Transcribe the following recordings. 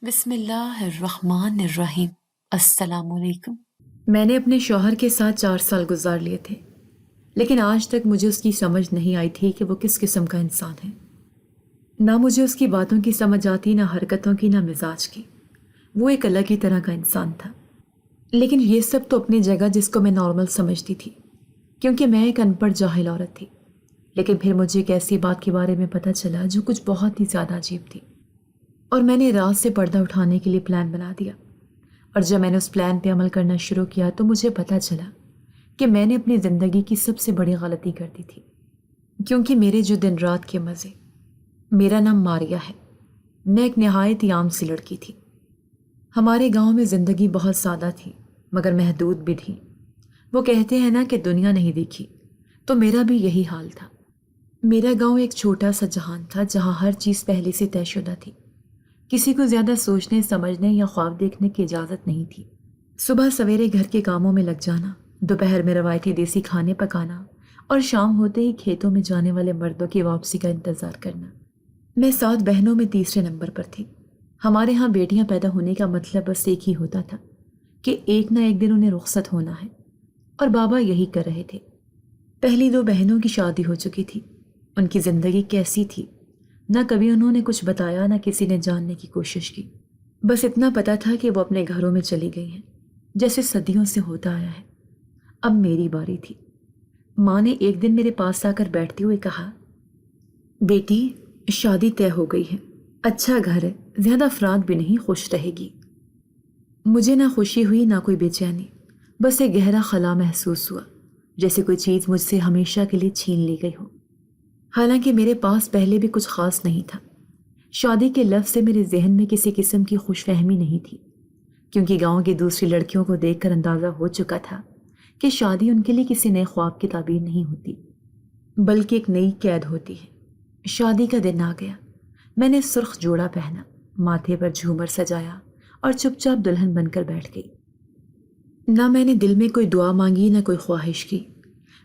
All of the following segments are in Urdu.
بسم اللہ الرحمن الرحیم۔ السلام علیکم۔ میں نے اپنے شوہر کے ساتھ 4 سال گزار لیے تھے، لیکن آج تک مجھے اس کی سمجھ نہیں آئی تھی کہ وہ کس قسم کا انسان ہے۔ نہ مجھے اس کی باتوں کی سمجھ آتی، نہ حرکتوں کی، نہ مزاج کی۔ وہ ایک الگ ہی طرح کا انسان تھا۔ لیکن یہ سب تو اپنی جگہ جس کو میں نارمل سمجھتی تھی، کیونکہ میں ایک ان پڑھ جاہل عورت تھی۔ لیکن پھر مجھے ایک ایسی بات کے بارے میں پتہ چلا جو کچھ بہت ہی زیادہ عجیب تھی، اور میں نے رات سے پردہ اٹھانے کے لیے پلان بنا دیا۔ اور جب میں نے اس پلان پہ عمل کرنا شروع کیا تو مجھے پتہ چلا کہ میں نے اپنی زندگی کی سب سے بڑی غلطی کر دی تھی، کیونکہ میرے جو دن رات کے مزے۔ میرا نام ماریا ہے، میں ایک نہایت ہی عام سی لڑکی تھی۔ ہمارے گاؤں میں زندگی بہت سادہ تھی مگر محدود بھی تھی۔ وہ کہتے ہیں نا کہ دنیا نہیں دیکھی، تو میرا بھی یہی حال تھا۔ میرا گاؤں ایک چھوٹا سا جہان تھا جہاں ہر چیز پہلے سے طے شدہ تھی۔ کسی کو زیادہ سوچنے، سمجھنے یا خواب دیکھنے کی اجازت نہیں تھی۔ صبح سویرے گھر کے کاموں میں لگ جانا، دوپہر میں روایتی دیسی کھانے پکانا، اور شام ہوتے ہی کھیتوں میں جانے والے مردوں کی واپسی کا انتظار کرنا۔ میں 7 بہنوں میں تیسرے نمبر پر تھی۔ ہمارے ہاں بیٹیاں پیدا ہونے کا مطلب بس ایک ہی ہوتا تھا کہ ایک نہ ایک دن انہیں رخصت ہونا ہے، اور بابا یہی کر رہے تھے۔ پہلی 2 بہنوں کی شادی ہو چکی تھی۔ ان کی زندگی کیسی تھی، نہ کبھی انہوں نے کچھ بتایا، نہ کسی نے جاننے کی کوشش کی۔ بس اتنا پتا تھا کہ وہ اپنے گھروں میں چلی گئی ہیں، جیسے صدیوں سے ہوتا آیا ہے۔ اب میری باری تھی۔ ماں نے ایک دن میرے پاس آ کر بیٹھتے ہوئے کہا، بیٹی شادی طے ہو گئی ہے، اچھا گھر ہے، زیادہ افراد بھی نہیں، خوش رہے گی۔ مجھے نہ خوشی ہوئی نہ کوئی بے چینی، بس ایک گہرا خلا محسوس ہوا، جیسے کوئی چیز مجھ سے ہمیشہ کے لیے چھین لی گئی ہو۔ حالانکہ میرے پاس پہلے بھی کچھ خاص نہیں تھا۔ شادی کے لفظ سے میرے ذہن میں کسی قسم کی خوش فہمی نہیں تھی، کیونکہ گاؤں کی دوسری لڑکیوں کو دیکھ کر اندازہ ہو چکا تھا کہ شادی ان کے لیے کسی نئے خواب کی تعبیر نہیں ہوتی، بلکہ ایک نئی قید ہوتی ہے۔ شادی کا دن آ گیا۔ میں نے سرخ جوڑا پہنا، ماتھے پر جھومر سجایا اور چپ چاپ دلہن بن کر بیٹھ گئی۔ نہ میں نے دل میں کوئی دعا مانگی، نہ کوئی خواہش کی۔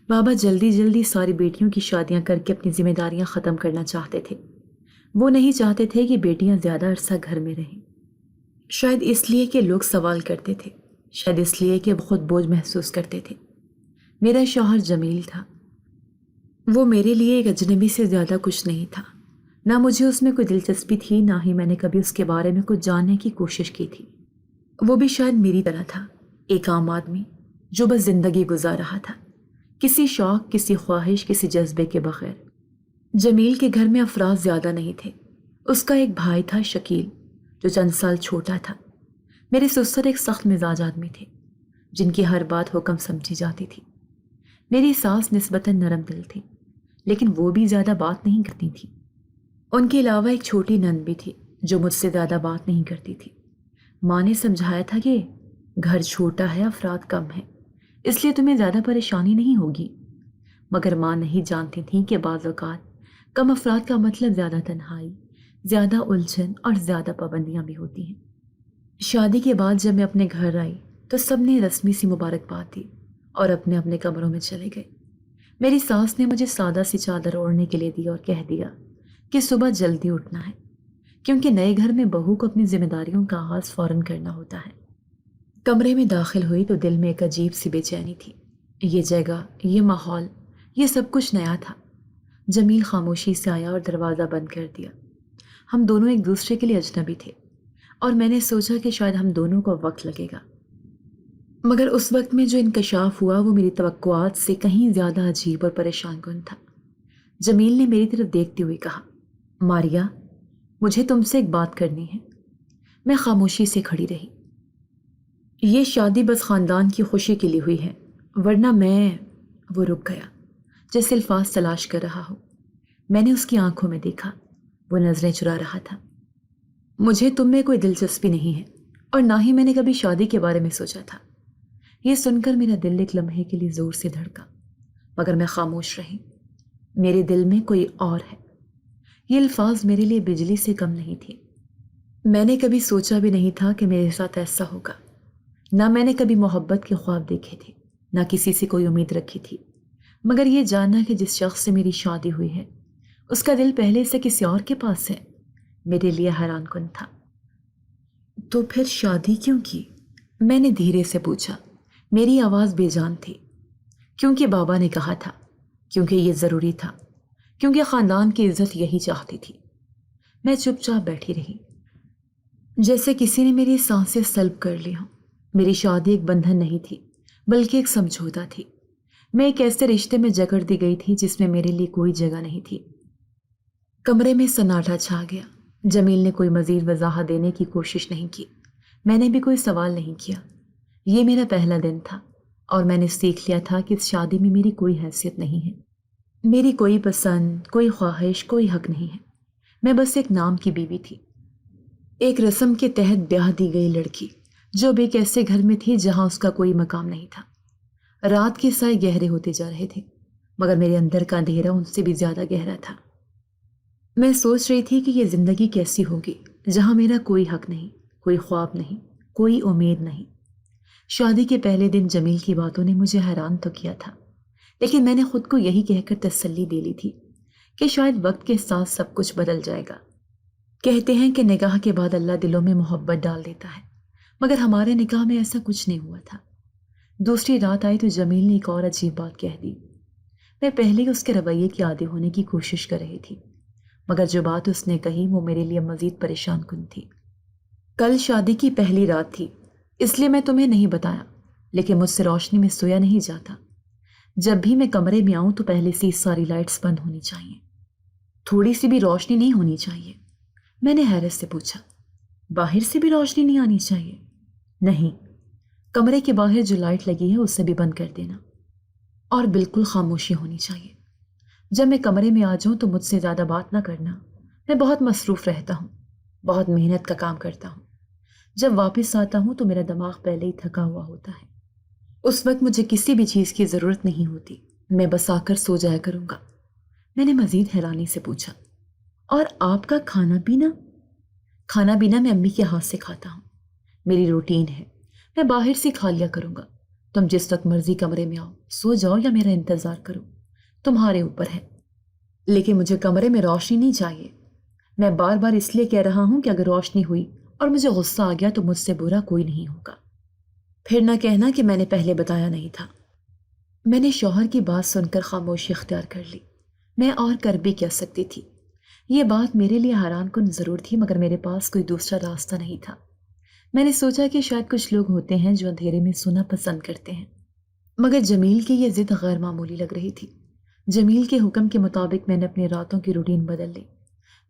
بابا جلدی جلدی ساری بیٹیوں کی شادیاں کر کے اپنی ذمہ داریاں ختم کرنا چاہتے تھے۔ وہ نہیں چاہتے تھے کہ بیٹیاں زیادہ عرصہ گھر میں رہیں، شاید اس لیے کہ لوگ سوال کرتے تھے، شاید اس لیے کہ وہ خود بوجھ محسوس کرتے تھے۔ میرا شوہر جمیل تھا۔ وہ میرے لیے ایک اجنبی سے زیادہ کچھ نہیں تھا۔ نہ مجھے اس میں کوئی دلچسپی تھی، نہ ہی میں نے کبھی اس کے بارے میں کچھ جاننے کی کوشش کی تھی۔ وہ بھی شاید میری طرح تھا، ایک عام آدمی جو بس زندگی گزار رہا تھا، کسی شوق، کسی خواہش، کسی جذبے کے بغیر۔ جمیل کے گھر میں افراد زیادہ نہیں تھے۔ اس کا ایک بھائی تھا شکیل، جو چند سال چھوٹا تھا۔ میرے سسر ایک سخت مزاج آدمی تھے، جن کی ہر بات حکم سمجھی جاتی تھی۔ میری ساس نسبتاً نرم دل تھی، لیکن وہ بھی زیادہ بات نہیں کرتی تھی۔ ان کے علاوہ ایک چھوٹی نند بھی تھی جو مجھ سے زیادہ بات نہیں کرتی تھی۔ ماں نے سمجھایا تھا کہ گھر چھوٹا ہے، افراد کم ہیں، اس لیے تمہیں زیادہ پریشانی نہیں ہوگی، مگر ماں نہیں جانتی تھی کہ بعض اوقات کم افراد کا مطلب زیادہ تنہائی، زیادہ الجھن اور زیادہ پابندیاں بھی ہوتی ہیں۔ شادی کے بعد جب میں اپنے گھر آئی تو سب نے رسمی سی مبارکباد دی اور اپنے اپنے کمروں میں چلے گئے۔ میری ساس نے مجھے سادہ سی چادر اوڑھنے کے لیے دی اور کہہ دیا کہ صبح جلدی اٹھنا ہے، کیونکہ نئے گھر میں بہو کو اپنی ذمہ داریوں کا آغاز فوراً کرنا ہوتا ہے۔ کمرے میں داخل ہوئی تو دل میں ایک عجیب سی بے چینی تھی۔ یہ جگہ، یہ ماحول، یہ سب کچھ نیا تھا۔ جمیل خاموشی سے آیا اور دروازہ بند کر دیا۔ ہم دونوں ایک دوسرے کے لیے اجنبی تھے، اور میں نے سوچا کہ شاید ہم دونوں کو وقت لگے گا، مگر اس وقت میں جو انکشاف ہوا وہ میری توقعات سے کہیں زیادہ عجیب اور پریشان کن تھا۔ جمیل نے میری طرف دیکھتے ہوئے کہا، ماریا، مجھے تم سے ایک بات کرنی ہے۔ میں خاموشی سے کھڑی رہی۔ یہ شادی بس خاندان کی خوشی کے لیے ہوئی ہے، ورنہ وہ رک گیا، جیسے الفاظ تلاش کر رہا ہو۔ میں نے اس کی آنکھوں میں دیکھا، وہ نظریں چرا رہا تھا۔ مجھے تم میں کوئی دلچسپی نہیں ہے، اور نہ ہی میں نے کبھی شادی کے بارے میں سوچا تھا۔ یہ سن کر میرا دل ایک لمحے کے لیے زور سے دھڑکا، مگر میں خاموش رہی۔ میرے دل میں کوئی اور ہے۔ یہ الفاظ میرے لیے بجلی سے کم نہیں تھے۔ میں نے کبھی سوچا بھی نہیں تھا کہ میرے ساتھ ایسا ہوگا۔ نہ میں نے کبھی محبت کے خواب دیکھے تھے، نہ کسی سے کوئی امید رکھی تھی، مگر یہ جاننا کہ جس شخص سے میری شادی ہوئی ہے اس کا دل پہلے سے کسی اور کے پاس ہے، میرے لیے حیران کن تھا۔ تو پھر شادی کیوں کی؟ میں نے دھیرے سے پوچھا۔ میری آواز بے جان تھی۔ کیونکہ بابا نے کہا تھا، کیونکہ یہ ضروری تھا، کیونکہ خاندان کی عزت یہی چاہتی تھی۔ میں چپ چاپ بیٹھی رہی، جیسے کسی نے میری سانسیں سلب کر لی ہوں۔ میری شادی ایک بندھن نہیں تھی، بلکہ ایک سمجھوتا تھی۔ میں ایک ایسے رشتے میں جکڑ دی گئی تھی جس میں میرے لیے کوئی جگہ نہیں تھی۔ کمرے میں سناٹا چھا گیا۔ جمیل نے کوئی مزید وضاحت دینے کی کوشش نہیں کی۔ میں نے بھی کوئی سوال نہیں کیا۔ یہ میرا پہلا دن تھا اور میں نے سیکھ لیا تھا کہ اس شادی میں میری کوئی حیثیت نہیں ہے، میری کوئی پسند، کوئی خواہش، کوئی حق نہیں ہے۔ میں بس ایک نام کی بیوی تھی، ایک رسم کے تحت بیاہ دی گئی لڑکی، جو اب ایک ایسے گھر میں تھی جہاں اس کا کوئی مقام نہیں تھا۔ رات کے سائے گہرے ہوتے جا رہے تھے، مگر میرے اندر کا اندھیرا ان سے بھی زیادہ گہرا تھا۔ میں سوچ رہی تھی کہ یہ زندگی کیسی ہوگی جہاں میرا کوئی حق نہیں، کوئی خواب نہیں، کوئی امید نہیں۔ شادی کے پہلے دن جمیل کی باتوں نے مجھے حیران تو کیا تھا، لیکن میں نے خود کو یہی کہہ کر تسلی دے لی تھی کہ شاید وقت کے ساتھ سب کچھ بدل جائے گا۔ کہتے ہیں کہ نکاح کے بعد اللہ دلوں میں محبت ڈال دیتا ہے، مگر ہمارے نکاح میں ایسا کچھ نہیں ہوا تھا۔ دوسری رات آئی تو جمیل نے ایک اور عجیب بات کہہ دی۔ میں پہلے ہی اس کے رویے کی عادی ہونے کی کوشش کر رہی تھی، مگر جو بات اس نے کہی وہ میرے لیے مزید پریشان کن تھی۔ کل شادی کی پہلی رات تھی، اس لیے میں تمہیں نہیں بتایا، لیکن مجھ سے روشنی میں سویا نہیں جاتا۔ جب بھی میں کمرے میں آؤں تو پہلے سے ساری لائٹس بند ہونی چاہیے، تھوڑی سی بھی روشنی نہیں ہونی چاہیے۔ میں نے حیرت سے پوچھا، باہر سے بھی روشنی نہیں آنی چاہیے؟ نہیں، کمرے کے باہر جو لائٹ لگی ہے اسے بھی بند کر دینا، اور بالکل خاموشی ہونی چاہیے۔ جب میں کمرے میں آ جاؤں تو مجھ سے زیادہ بات نہ کرنا، میں بہت مصروف رہتا ہوں، بہت محنت کا کام کرتا ہوں۔ جب واپس آتا ہوں تو میرا دماغ پہلے ہی تھکا ہوا ہوتا ہے، اس وقت مجھے کسی بھی چیز کی ضرورت نہیں ہوتی، میں بس آ کر سو جایا کروں گا۔ میں نے مزید حیرانی سے پوچھا، اور آپ کا کھانا پینا؟ کھانا پینا میں امی کے ہاتھ سے کھاتا ہوں، میری روٹین ہے، میں باہر سے کھا لیا کروں گا۔ تم جس وقت مرضی کمرے میں آؤ، سو جاؤ یا میرا انتظار کرو، تمہارے اوپر ہے، لیکن مجھے کمرے میں روشنی نہیں چاہیے۔ میں بار بار اس لیے کہہ رہا ہوں کہ اگر روشنی ہوئی اور مجھے غصہ آ گیا تو مجھ سے برا کوئی نہیں ہوگا، پھر نہ کہنا کہ میں نے پہلے بتایا نہیں تھا۔ میں نے شوہر کی بات سن کر خاموشی اختیار کر لی۔ میں اور کر بھی کیا سکتی تھی؟ یہ بات میرے لیے حیران کن ضرور تھی، مگر میرے پاس کوئی دوسرا راستہ نہیں تھا۔ میں نے سوچا کہ شاید کچھ لوگ ہوتے ہیں جو اندھیرے میں سونا پسند کرتے ہیں، مگر جمیل کی یہ ضد غیر معمولی لگ رہی تھی۔ جمیل کے حکم کے مطابق میں نے اپنی راتوں کی روٹین بدل لی۔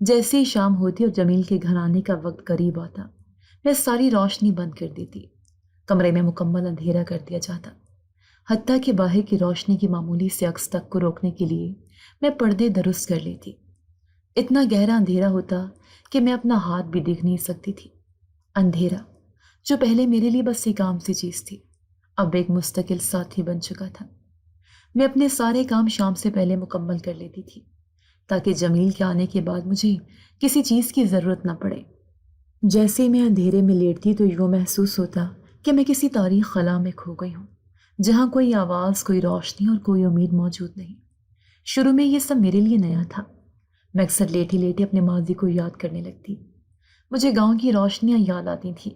جیسے ہی شام ہوتی اور جمیل کے گھر آنے کا وقت قریب آتا، میں ساری روشنی بند کر دیتی، کمرے میں مکمل اندھیرا کر دیا جاتا، حتیٰ کہ باہر کی روشنی کی معمولی سے عکس تک کو روکنے کے لیے میں پردے درست کر لیتی۔ اتنا گہرا اندھیرا ہوتا کہ میں اپنا ہاتھ بھی دیکھ نہیں سکتی تھی۔ اندھیرا جو پہلے میرے لیے بس ایک عام سی چیز تھی، اب ایک مستقل ساتھی بن چکا تھا۔ میں اپنے سارے کام شام سے پہلے مکمل کر لیتی تھی تاکہ جمیل کے آنے کے بعد مجھے کسی چیز کی ضرورت نہ پڑے۔ جیسے میں اندھیرے میں لیٹتی تو یوں محسوس ہوتا کہ میں کسی تاریخ خلا میں کھو گئی ہوں، جہاں کوئی آواز، کوئی روشنی اور کوئی امید موجود نہیں۔ شروع میں یہ سب میرے لیے نیا تھا۔ میں اکثر لیٹی لیٹی اپنے ماضی کو یاد کرنے لگتی۔ مجھے گاؤں کی روشنیاں یاد آتی تھیں،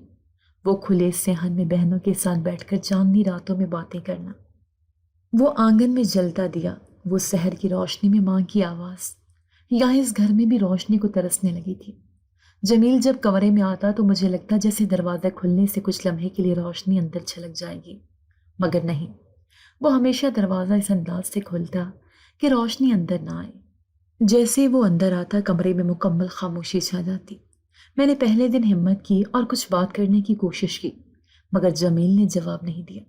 وہ کھلے صحن میں بہنوں کے ساتھ بیٹھ کر چاندنی راتوں میں باتیں کرنا، وہ آنگن میں جلتا دیا، وہ سحر کی روشنی میں ماں کی آواز۔ یہاں اس گھر میں بھی روشنی کو ترسنے لگی تھی۔ جمیل جب کمرے میں آتا تو مجھے لگتا جیسے دروازہ کھلنے سے کچھ لمحے کے لیے روشنی اندر چھلک جائے گی، مگر نہیں، وہ ہمیشہ دروازہ اس انداز سے کھلتا کہ روشنی اندر نہ آئے۔ جیسے وہ اندر آتا کمرے میں مکمل خاموشی چھا جاتی۔ میں نے پہلے دن ہمت کی اور کچھ بات کرنے کی کوشش کی، مگر جمیل نے جواب نہیں دیا۔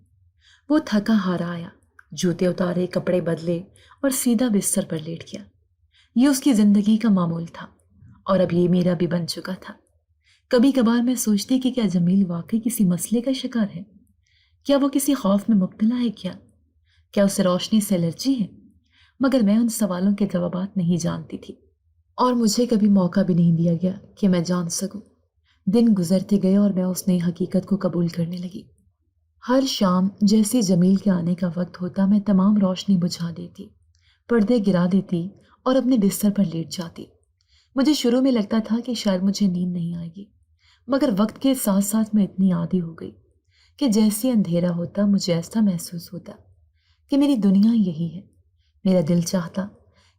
وہ تھکا ہارا آیا، جوتے اتارے، کپڑے بدلے اور سیدھا بستر پر لیٹ گیا۔ یہ اس کی زندگی کا معمول تھا اور اب یہ میرا بھی بن چکا تھا۔ کبھی کبھار میں سوچتی کہ کیا جمیل واقعی کسی مسئلے کا شکار ہے؟ کیا وہ کسی خوف میں مبتلا ہے؟ کیا اسے روشنی سے الرجی ہے؟ مگر میں ان سوالوں کے جوابات نہیں جانتی تھی، اور مجھے کبھی موقع بھی نہیں دیا گیا کہ میں جان سکوں۔ دن گزرتے گئے اور میں اس نئی حقیقت کو قبول کرنے لگی۔ ہر شام جیسے جمیل کے آنے کا وقت ہوتا میں تمام روشنی بجھا دیتی، پردے گرا دیتی اور اپنے بستر پر لیٹ جاتی۔ مجھے شروع میں لگتا تھا کہ شاید مجھے نیند نہیں آئے گی، مگر وقت کے ساتھ ساتھ میں اتنی عادی ہو گئی کہ جیسے اندھیرا ہوتا مجھے ایسا محسوس ہوتا کہ میری دنیا یہی ہے۔ میرا دل چاہتا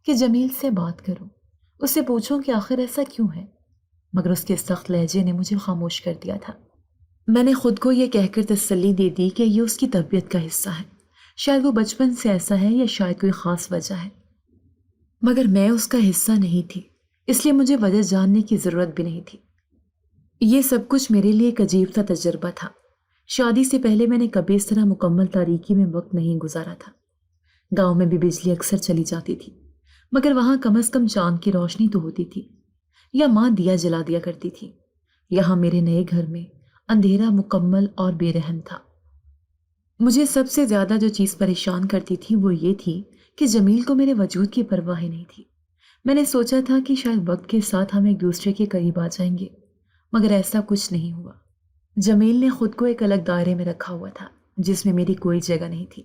کہ جمیل سے بات کروں، اس سے پوچھوں کہ آخر ایسا کیوں ہے، مگر اس کے سخت لہجے نے مجھے خاموش کر دیا تھا۔ میں نے خود کو یہ کہہ کر تسلی دے دی کہ یہ اس کی طبیعت کا حصہ ہے، شاید وہ بچپن سے ایسا ہے یا شاید کوئی خاص وجہ ہے، مگر میں اس کا حصہ نہیں تھی، اس لیے مجھے وجہ جاننے کی ضرورت بھی نہیں تھی۔ یہ سب کچھ میرے لیے ایک عجیب سا تجربہ تھا۔ شادی سے پہلے میں نے کبھی اس طرح مکمل تاریکی میں وقت نہیں گزارا تھا۔ گاؤں میں بھی بجلی اکثر چلی جاتی تھی، مگر وہاں کم از کم چاند کی روشنی تو ہوتی تھی، یا ماں دیا جلا دیا کرتی تھی۔ یہاں میرے نئے گھر میں اندھیرا مکمل اور بے رحم تھا۔ مجھے سب سے زیادہ جو چیز پریشان کرتی تھی وہ یہ تھی کہ جمیل کو میرے وجود کی پرواہ ہی نہیں تھی۔ میں نے سوچا تھا کہ شاید وقت کے ساتھ ہم ایک دوسرے کے قریب آ جائیں گے، مگر ایسا کچھ نہیں ہوا۔ جمیل نے خود کو ایک الگ دائرے میں رکھا ہوا تھا جس میں میری کوئی جگہ نہیں تھی۔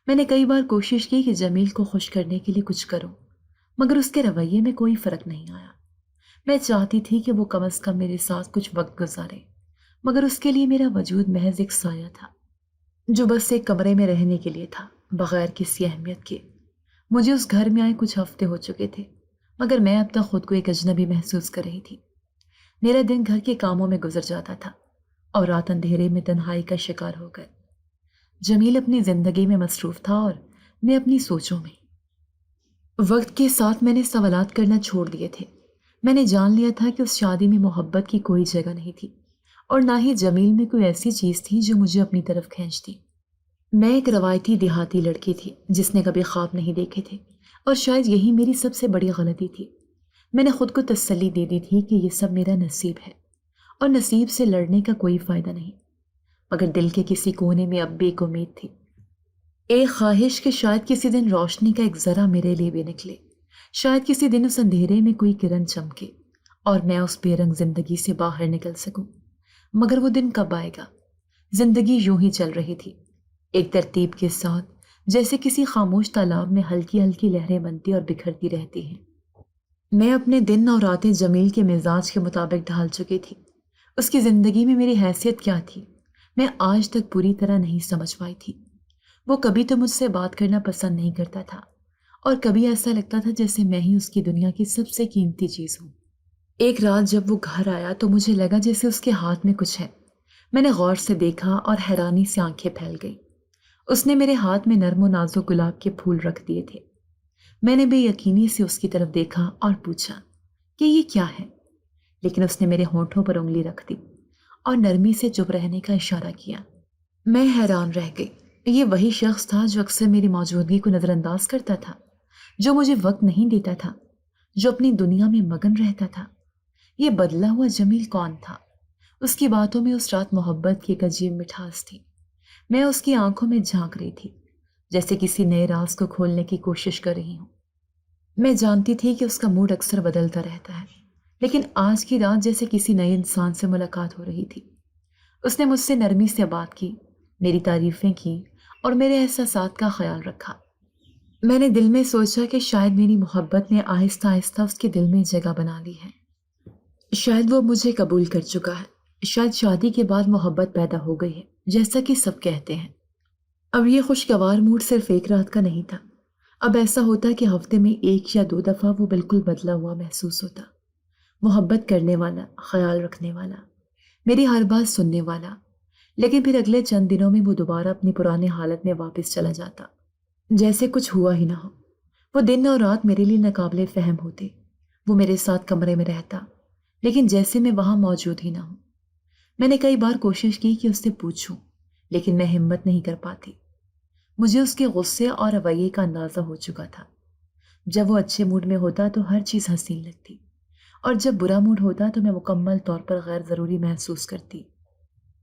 میں نے کئی بار کوشش کی کہ جمیل کو خوش کرنے کے لیے کچھ کروں، مگر اس کے رویے میں کوئی فرق نہیں آیا۔ میں چاہتی تھی کہ وہ کم از کم میرے ساتھ کچھ وقت گزارے، مگر اس کے لیے میرا وجود محض ایک سایہ تھا جو بس ایک کمرے میں رہنے کے لیے تھا، بغیر کسی اہمیت کے۔ مجھے اس گھر میں آئے کچھ ہفتے ہو چکے تھے، مگر میں اب تک خود کو ایک اجنبی محسوس کر رہی تھی۔ میرا دن گھر کے کاموں میں گزر جاتا تھا اور رات اندھیرے میں تنہائی کا شکار ہو گئے۔ جمیل اپنی زندگی میں مصروف تھا اور میں اپنی سوچوں میں۔ وقت کے ساتھ میں نے سوالات کرنا چھوڑ دیے تھے۔ میں نے جان لیا تھا کہ اس شادی میں محبت کی کوئی جگہ نہیں تھی، اور نہ ہی جمیل میں کوئی ایسی چیز تھی جو مجھے اپنی طرف کھینچتی۔ میں ایک روایتی دیہاتی لڑکی تھی جس نے کبھی خواب نہیں دیکھے تھے، اور شاید یہی میری سب سے بڑی غلطی تھی۔ میں نے خود کو تسلی دے دی تھی کہ یہ سب میرا نصیب ہے اور نصیب سے لڑنے کا کوئی فائدہ نہیں، مگر دل کے کسی کونے میں اب بھی ایک امید تھی، ایک خواہش کہ شاید کسی دن روشنی کا ایک ذرہ میرے لیے بھی نکلے، شاید کسی دن اس اندھیرے میں کوئی کرن چمکے اور میں اس بے رنگ زندگی سے باہر نکل سکوں۔ مگر وہ دن کب آئے گا؟ زندگی یوں ہی چل رہی تھی، ایک ترتیب کے ساتھ، جیسے کسی خاموش تالاب میں ہلکی ہلکی لہریں بنتی اور بکھرتی رہتی ہیں۔ میں اپنے دن اور راتیں جمیل کے مزاج کے مطابق ڈھال چکی تھی۔ اس کی زندگی میں میری حیثیت کیا تھی، میں آج تک پوری طرح نہیں سمجھ پائی تھی۔ وہ کبھی تو مجھ سے بات کرنا پسند نہیں کرتا تھا، اور کبھی ایسا لگتا تھا جیسے میں ہی اس کی دنیا کی سب سے قیمتی چیز ہوں۔ ایک رات جب وہ گھر آیا تو مجھے لگا جیسے اس کے ہاتھ میں کچھ ہے۔ میں نے غور سے دیکھا اور حیرانی سے آنکھیں پھیل گئیں۔ اس نے میرے ہاتھ میں نرم و نازک گلاب کے پھول رکھ دیے تھے۔ میں نے بے یقینی سے اس کی طرف دیکھا اور پوچھا کہ یہ کیا ہے، لیکن اس نے میرے ہونٹوں پر انگلی رکھ دی اور نرمی سے چپ رہنے کا اشارہ کیا۔ میں حیران رہ گئی۔ یہ وہی شخص تھا جو اکثر میری موجودگی کو نظر انداز کرتا تھا، جو مجھے وقت نہیں دیتا تھا، جو اپنی دنیا میں مگن رہتا تھا۔ یہ بدلا ہوا جمیل کون تھا؟ اس کی باتوں میں اس رات محبت کی ایک عجیب مٹھاس تھی۔ میں اس کی آنکھوں میں جھانک رہی تھی، جیسے کسی نئے راز کو کھولنے کی کوشش کر رہی ہوں۔ میں جانتی تھی کہ اس کا موڈ اکثر بدلتا رہتا ہے، لیکن آج کی رات جیسے کسی نئے انسان سے ملاقات ہو رہی تھی۔ اس نے مجھ سے نرمی سے بات کی، میری تعریفیں کی اور میرے احساسات کا خیال رکھا۔ میں نے دل میں سوچا کہ شاید میری محبت نے آہستہ آہستہ اس کے دل میں جگہ بنا لی ہے، شاید وہ مجھے قبول کر چکا ہے، شاید شادی کے بعد محبت پیدا ہو گئی ہے جیسا کہ سب کہتے ہیں۔ اب یہ خوشگوار موڈ صرف ایک رات کا نہیں تھا، اب ایسا ہوتا کہ ہفتے میں 1 یا 2 دفعہ وہ بالکل بدلا ہوا محسوس ہوتا، محبت کرنے والا، خیال رکھنے والا، میری ہر بات سننے والا، لیکن پھر اگلے چند دنوں میں وہ دوبارہ اپنی پرانی حالت میں واپس چلا جاتا، جیسے کچھ ہوا ہی نہ ہو۔ وہ دن اور رات میرے لیے ناقابل فہم ہوتے، وہ میرے ساتھ کمرے میں رہتا، لیکن جیسے میں وہاں موجود ہی نہ ہوں۔ میں نے کئی بار کوشش کی کہ اس سے پوچھوں، لیکن میں ہمت نہیں کر پاتی۔ مجھے اس کے غصے اور رویے کا اندازہ ہو چکا تھا۔ جب وہ اچھے موڈ میں ہوتا تو ہر چیز حسین لگتی، اور جب برا موڈ ہوتا تو میں مکمل طور پر غیر ضروری محسوس کرتی۔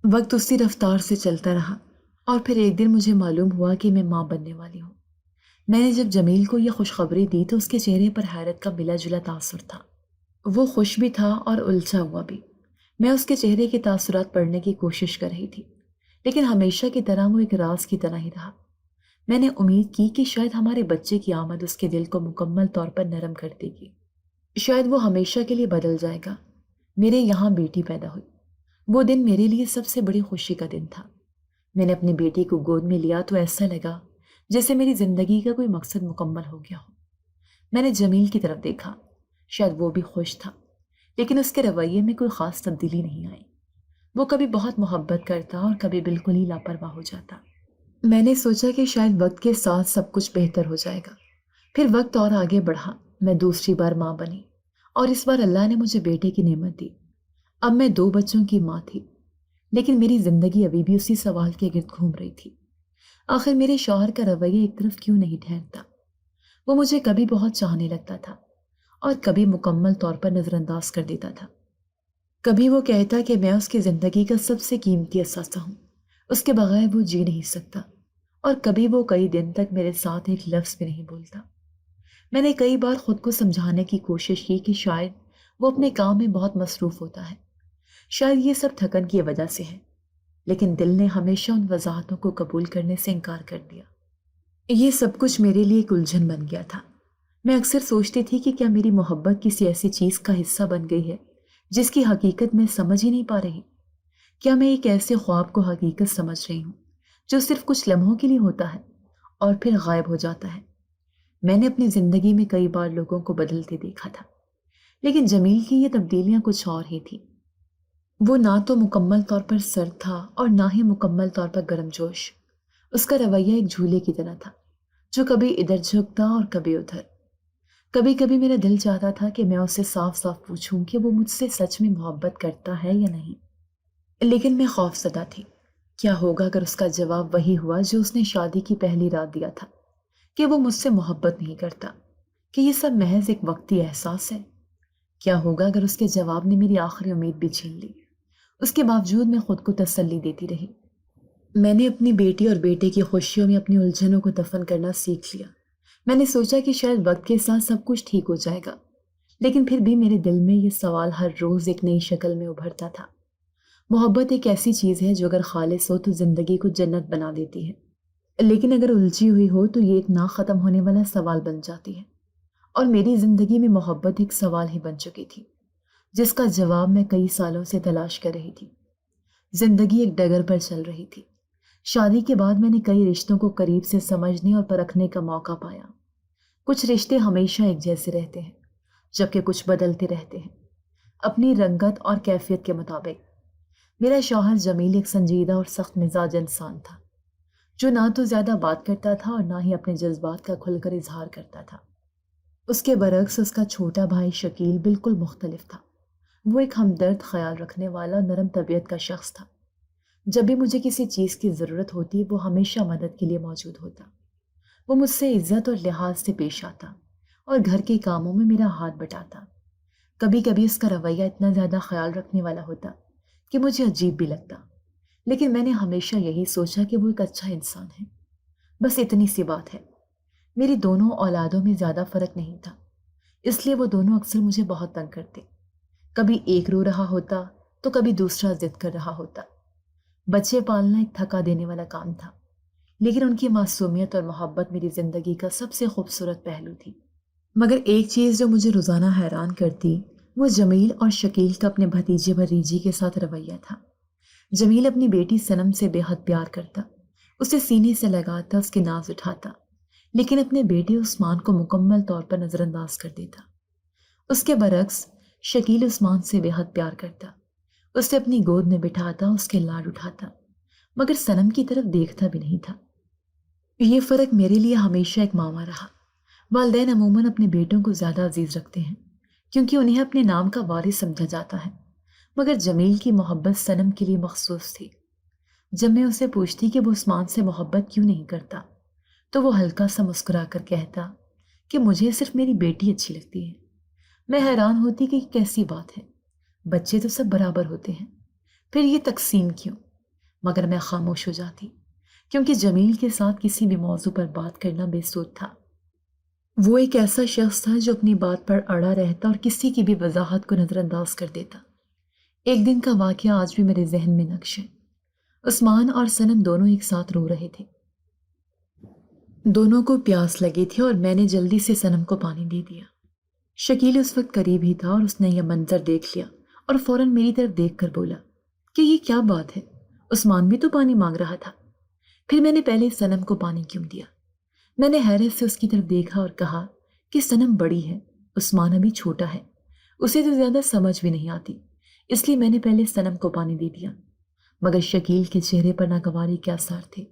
وقت اسی رفتار سے چلتا رہا، اور پھر ایک دن مجھے معلوم ہوا کہ میں ماں بننے والی ہوں۔ میں نے جب جمیل کو یہ خوشخبری دی تو اس کے چہرے پر حیرت کا ملا جلا تاثر تھا۔ وہ خوش بھی تھا اور الجھا ہوا بھی۔ میں اس کے چہرے کے تاثرات پڑھنے کی کوشش کر رہی تھی، لیکن ہمیشہ کی طرح وہ ایک راز کی طرح ہی رہا۔ میں نے امید کی کہ شاید ہمارے بچے کی آمد اس کے دل کو مکمل طور پر نرم کر دے گی، شاید وہ ہمیشہ کے لیے بدل جائے گا۔ میرے یہاں بیٹی پیدا ہوئی، وہ دن میرے لیے سب سے بڑی خوشی کا دن تھا۔ میں نے اپنی بیٹی کو گود میں لیا تو ایسا لگا جیسے میری زندگی کا کوئی مقصد مکمل ہو گیا ہو۔ میں نے جمیل کی طرف دیکھا، شاید وہ بھی خوش تھا، لیکن اس کے رویے میں کوئی خاص تبدیلی نہیں آئی۔ وہ کبھی بہت محبت کرتا اور کبھی بالکل ہی لاپرواہ ہو جاتا۔ میں نے سوچا کہ شاید وقت کے ساتھ سب کچھ بہتر ہو جائے گا۔ پھر وقت اور آگے بڑھا، میں دوسری بار ماں بنی، اور اس بار اللہ نے مجھے بیٹے کی نعمت دی۔ اب میں 2 بچوں کی ماں تھی، لیکن میری زندگی ابھی بھی اسی سوال کے گرد گھوم رہی تھی، آخر میرے شوہر کا رویہ ایک طرف کیوں نہیں ٹھہرتا؟ وہ مجھے کبھی بہت چاہنے لگتا تھا اور کبھی مکمل طور پر نظر انداز کر دیتا تھا۔ کبھی وہ کہتا کہ میں اس کی زندگی کا سب سے قیمتی اثاثہ ہوں، اس کے بغیر وہ جی نہیں سکتا، اور کبھی وہ کئی دن تک میرے ساتھ ایک لفظ بھی نہیں بولتا۔ میں نے کئی بار خود کو سمجھانے کی کوشش کی کہ شاید وہ اپنے کام میں بہت مصروف ہوتا ہے، شاید یہ سب تھکن کی وجہ سے ہے، لیکن دل نے ہمیشہ ان وضاحتوں کو قبول کرنے سے انکار کر دیا۔ یہ سب کچھ میرے لیے ایک الجھن بن گیا تھا۔ میں اکثر سوچتی تھی کہ کیا میری محبت کسی ایسی چیز کا حصہ بن گئی ہے جس کی حقیقت میں سمجھ ہی نہیں پا رہی؟ کیا میں ایک ایسے خواب کو حقیقت سمجھ رہی ہوں جو صرف کچھ لمحوں کے لیے ہوتا ہے اور پھر غائب ہو جاتا ہے؟ میں نے اپنی زندگی میں کئی بار لوگوں کو بدلتے دیکھا تھا، لیکن جمیل کی یہ تبدیلیاں کچھ اور ہی تھیں۔ وہ نہ تو مکمل طور پر سرد تھا اور نہ ہی مکمل طور پر گرم جوش۔ اس کا رویہ ایک جھولے کی طرح تھا جو کبھی ادھر جھکتا اور کبھی ادھر۔ کبھی کبھی میرا دل چاہتا تھا کہ میں اسے صاف صاف پوچھوں کہ وہ مجھ سے سچ میں محبت کرتا ہے یا نہیں، لیکن میں خوف زدہ تھی۔ کیا ہوگا اگر اس کا جواب وہی ہوا جو اس نے شادی کی پہلی رات دیا تھا، کہ وہ مجھ سے محبت نہیں کرتا، کہ یہ سب محض ایک وقتی احساس ہے؟ کیا ہوگا اگر اس کے جواب نے میری آخری امید بھی چھین لی؟ اس کے باوجود میں خود کو تسلی دیتی رہی۔ میں نے اپنی بیٹی اور بیٹے کی خوشیوں میں اپنی الجھنوں کو دفن کرنا سیکھ لیا۔ میں نے سوچا کہ شاید وقت کے ساتھ سب کچھ ٹھیک ہو جائے گا، لیکن پھر بھی میرے دل میں یہ سوال ہر روز ایک نئی شکل میں ابھرتا تھا۔ محبت ایک ایسی چیز ہے جو اگر خالص ہو تو زندگی کو جنت بنا دیتی ہے، لیکن اگر الجھی ہوئی ہو تو یہ ایک نہ ختم ہونے والا سوال بن جاتی ہے۔ اور میری زندگی میں محبت ایک سوال ہی بن چکی تھی جس کا جواب میں کئی سالوں سے تلاش کر رہی تھی۔ زندگی ایک ڈگر پر چل رہی تھی۔ شادی کے بعد میں نے کئی رشتوں کو قریب سے سمجھنے اور پرکھنے کا موقع پایا۔ کچھ رشتے ہمیشہ ایک جیسے رہتے ہیں، جبکہ کچھ بدلتے رہتے ہیں، اپنی رنگت اور کیفیت کے مطابق۔ میرا شوہر جمیل ایک سنجیدہ اور سخت مزاج انسان تھا، جو نہ تو زیادہ بات کرتا تھا اور نہ ہی اپنے جذبات کا کھل کر اظہار کرتا تھا۔ اس کے برعکس اس کا چھوٹا بھائی شکیل بالکل مختلف تھا۔ وہ ایک ہمدرد، خیال رکھنے والا، نرم طبیعت کا شخص تھا۔ جب بھی مجھے کسی چیز کی ضرورت ہوتی وہ ہمیشہ مدد کے لیے موجود ہوتا۔ وہ مجھ سے عزت اور لحاظ سے پیش آتا اور گھر کے کاموں میں میرا ہاتھ بٹاتا۔ کبھی کبھی اس کا رویہ اتنا زیادہ خیال رکھنے والا ہوتا کہ مجھے عجیب بھی لگتا، لیکن میں نے ہمیشہ یہی سوچا کہ وہ ایک اچھا انسان ہے۔ بس اتنی سی بات ہے، میری دونوں اولادوں میں زیادہ فرق نہیں تھا، اس لیے وہ دونوں اکثر مجھے بہت تنگ کرتے۔ کبھی ایک رو رہا ہوتا تو کبھی دوسرا ضد کر رہا ہوتا۔ بچے پالنا ایک تھکا دینے والا کام تھا، لیکن ان کی معصومیت اور محبت میری زندگی کا سب سے خوبصورت پہلو تھی۔ مگر ایک چیز جو مجھے روزانہ حیران کرتی وہ جمیل اور شکیل کا اپنے بھتیجے بھتیجی کے ساتھ رویہ تھا۔ جمیل اپنی بیٹی صنم سے بے حد پیار کرتا، اسے سینے سے لگاتا، اس کے ناز اٹھاتا، لیکن اپنے بیٹے عثمان کو مکمل طور پر نظر انداز کر دیتا۔ اس کے برعکس شکیل عثمان سے بے حد پیار کرتا، اسے اپنی گود میں بٹھاتا، اس کے لاڈ اٹھاتا، مگر صنم کی طرف دیکھتا بھی نہیں تھا۔ یہ فرق میرے لیے ہمیشہ ایک معمہ رہا۔ والدین عموماً اپنے بیٹوں کو زیادہ عزیز رکھتے ہیں کیونکہ انہیں اپنے نام کا وارث سمجھا جاتا ہے، مگر جمیل کی محبت صنم کے لیے مخصوص تھی۔ جب میں اسے پوچھتی کہ وہ عثمان سے محبت کیوں نہیں کرتا تو وہ ہلکا سا مسکرا کر کہتا کہ مجھے صرف میری بیٹی اچھی لگتی ہے۔ میں حیران ہوتی کہ یہ کیسی بات ہے، بچے تو سب برابر ہوتے ہیں، پھر یہ تقسیم کیوں؟ مگر میں خاموش ہو جاتی کیونکہ جمیل کے ساتھ کسی بھی موضوع پر بات کرنا بے سود تھا۔ وہ ایک ایسا شخص تھا جو اپنی بات پر اڑا رہتا اور کسی کی بھی وضاحت کو نظر انداز کر دیتا۔ ایک دن کا واقعہ آج بھی میرے ذہن میں نقش ہے۔ عثمان اور صنم دونوں ایک ساتھ رو رہے تھے۔ دونوں کو پیاس لگی تھی اور میں نے جلدی سے صنم کو پانی دے دیا۔ شکیل اس وقت قریب ہی تھا اور اس نے یہ منظر دیکھ لیا اور فوراً میری طرف دیکھ کر بولا، کہ یہ کیا بات ہے، عثمان بھی تو پانی مانگ رہا تھا۔ پھر میں نے پہلے صنم کو پانی کیوں دیا؟ میں نے حیرت سے اس کی طرف دیکھا اور کہا کہ صنم بڑی ہے، عثمان ابھی چھوٹا ہے، اسے تو زیادہ سمجھ بھی نہیں آتی، اس لیے میں نے پہلے صنم کو پانی دے دیا۔ مگر شکیل کے چہرے پر ناگواری کے آثار تھے۔